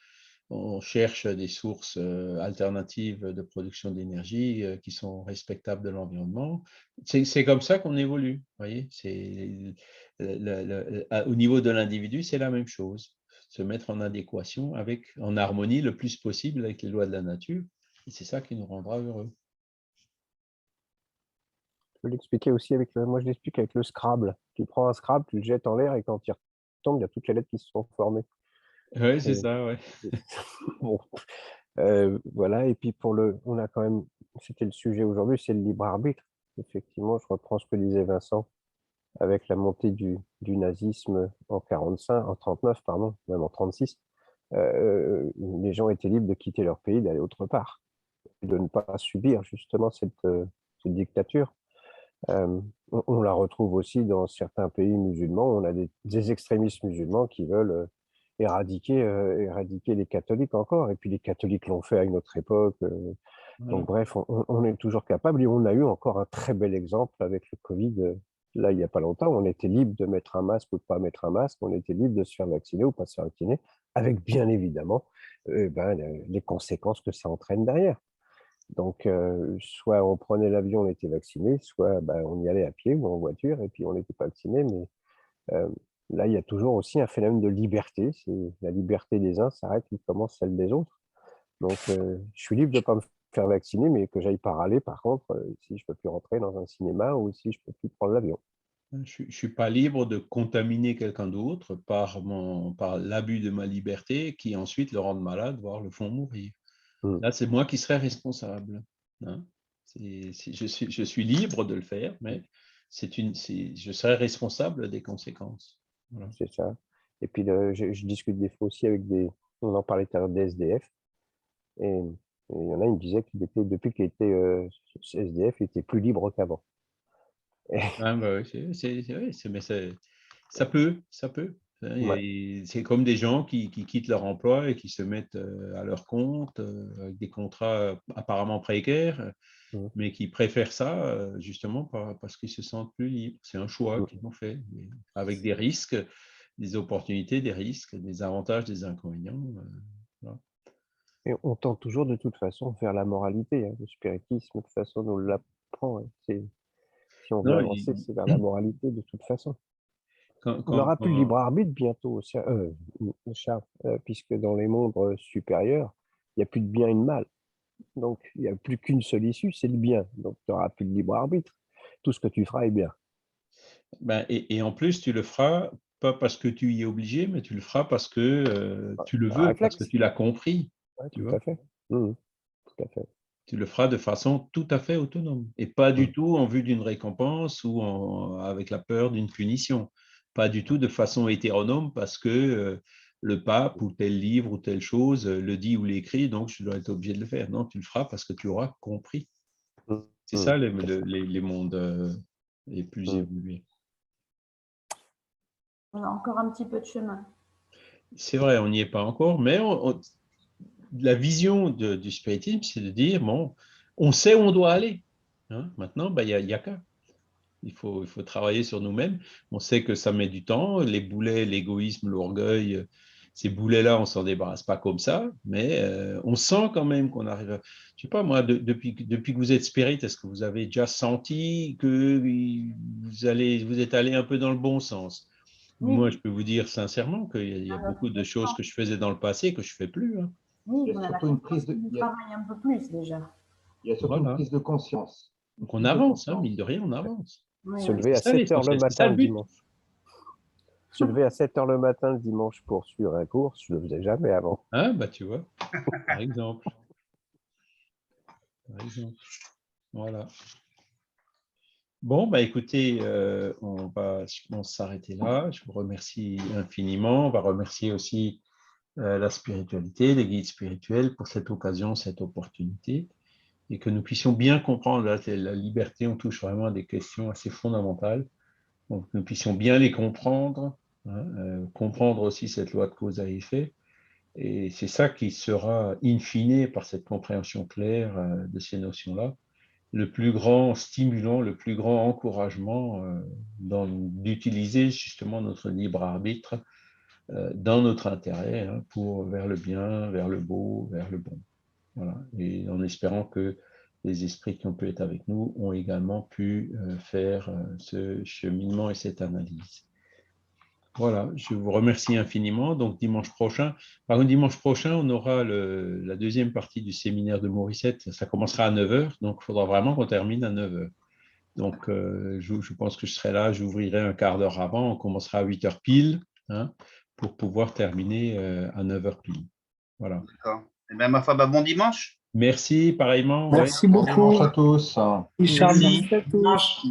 On cherche des sources alternatives de production d'énergie qui sont respectables de l'environnement. C'est comme ça qu'on évolue. Voyez, au niveau de l'individu, c'est la même chose. Se mettre en adéquation en harmonie le plus possible avec les lois de la nature. Et c'est ça qui nous rendra heureux. Je peux l'expliquer aussi moi je l'explique avec le Scrabble. Tu prends un Scrabble, tu le jettes en l'air et quand il retombe, il y a toutes les lettres qui se sont formées. Oui, c'est ça, ouais. Bon, voilà. Et puis on a quand même, c'était le sujet aujourd'hui, c'est le libre arbitre. Effectivement, je reprends ce que disait Vincent avec la montée du nazisme en 39, pardon, même en 36. Les gens étaient libres de quitter leur pays, d'aller autre part, et de ne pas subir justement cette dictature. On la retrouve aussi dans certains pays musulmans. On a des extrémistes musulmans qui veulent éradiquer les catholiques encore. Et puis les catholiques l'ont fait à une autre époque. Donc bref, on est toujours capable. Et on a eu encore un très bel exemple avec le Covid. Là, il n'y a pas longtemps, on était libre de mettre un masque ou de ne pas mettre un masque. On était libre de se faire vacciner ou pas se faire vacciner, avec bien évidemment les conséquences que ça entraîne derrière. Donc, soit on prenait l'avion, on était vacciné, soit on y allait à pied ou en voiture et puis on n'était pas vacciné. Mais là, il y a toujours aussi un phénomène de liberté. C'est la liberté des uns s'arrête où commence celle des autres. Donc, je suis libre de ne pas me faire vacciner, mais que j'aille pas râler, par contre, si je ne peux plus rentrer dans un cinéma ou si je ne peux plus prendre l'avion. Je ne suis pas libre de contaminer quelqu'un d'autre par l'abus de ma liberté qui ensuite le rende malade, voire le font mourir. Là, c'est moi qui serai responsable. Hein. Je suis libre de le faire, mais je serai responsable des conséquences. Voilà. C'est ça. Et puis, je discute des fois aussi avec on en parlait tout à l'heure des SDF. Et il y en a, il me disait qu'il était, depuis qu'il était SDF, il était plus libre qu'avant. Ah, mais ça peut. Ouais. C'est comme des gens qui quittent leur emploi et qui se mettent à leur compte avec des contrats apparemment précaires, mais qui préfèrent ça justement parce qu'ils se sentent plus libres. C'est un choix qu'ils ont fait, avec des risques, des opportunités, des risques, des avantages, des inconvénients. Voilà. Et on tend toujours de toute façon vers la moralité. Hein. Le spiritisme, de toute façon, nous l'apprend. Hein. Si on veut avancer, c'est vers la moralité de toute façon. On n'aura plus le libre arbitre bientôt, Charles, puisque dans les mondes supérieurs, il n'y a plus de bien et de mal. Donc, il n'y a plus qu'une seule issue, c'est le bien. Donc, tu n'auras plus de libre arbitre. Tout ce que tu feras est bien. Et en plus, tu le feras pas parce que tu y es obligé, mais tu le feras parce que tu le veux, parce que tu l'as compris. Ouais, tu tout vois. à fait. Tout à fait. Tu le feras de façon tout à fait autonome et pas du tout en vue d'une récompense ou avec la peur d'une punition. Pas du tout de façon hétéronome parce que le pape ou tel livre ou telle chose le dit ou l'écrit, donc je dois être obligé de le faire. Non, tu le feras parce que tu auras compris. C'est ça les mondes les plus évolués. On a encore un petit peu de chemin. C'est vrai, on n'y est pas encore, mais la vision du spiritisme, c'est de dire, bon, on sait où on doit aller. Hein. Maintenant, il y a qu'à. Il faut travailler sur nous-mêmes. On sait que ça met du temps. Les boulets, l'égoïsme, l'orgueil, ces boulets-là, on ne s'en débarrasse pas comme ça, mais on sent quand même qu'on arrive à… Je ne sais pas, moi, depuis que vous êtes spirit, est-ce que vous avez déjà senti que vous êtes allé un peu dans le bon sens? Oui. Moi, je peux vous dire sincèrement qu'il y a beaucoup de choses que je faisais dans le passé que je ne fais plus. Hein. Oui, il y a surtout une prise de… travail un peu plus déjà. Il y a surtout une prise de conscience. Donc on avance, hein, mine de rien, on avance. Oui, Se lever à 7 heures le matin le dimanche. Se lever à 7 heures le matin le dimanche pour suivre un cours, je ne le faisais jamais avant. Ah, bah tu vois, par exemple. Voilà. Bon, bah écoutez, on va s'arrêter là. Je vous remercie infiniment. On va remercier aussi la spiritualité, les guides spirituels pour cette occasion, cette opportunité, et que nous puissions bien comprendre la liberté. On touche vraiment à des questions assez fondamentales. Donc, nous puissions bien les comprendre, hein, comprendre aussi cette loi de cause à effet. Et c'est ça qui sera, in fine, par cette compréhension claire de ces notions-là, le plus grand stimulant, le plus grand encouragement d'utiliser justement notre libre arbitre dans notre intérêt, hein, vers le bien, vers le beau, vers le bon. Voilà. Et en espérant que les esprits qui ont pu être avec nous ont également pu faire ce cheminement et cette analyse. Voilà, je vous remercie infiniment. Donc dimanche prochain, on aura la deuxième partie du séminaire de Morissette. Ça commencera à 9h, donc il faudra vraiment qu'on termine à 9h. Donc je pense que je serai là, j'ouvrirai un quart d'heure avant, on commencera à 8h pile, hein, pour pouvoir terminer à 9h pile. Voilà. D'accord. Eh bien, ma foi, bon dimanche. Merci, pareillement. Merci ouais. beaucoup. Bon dimanche à tous. Merci. Merci à tous.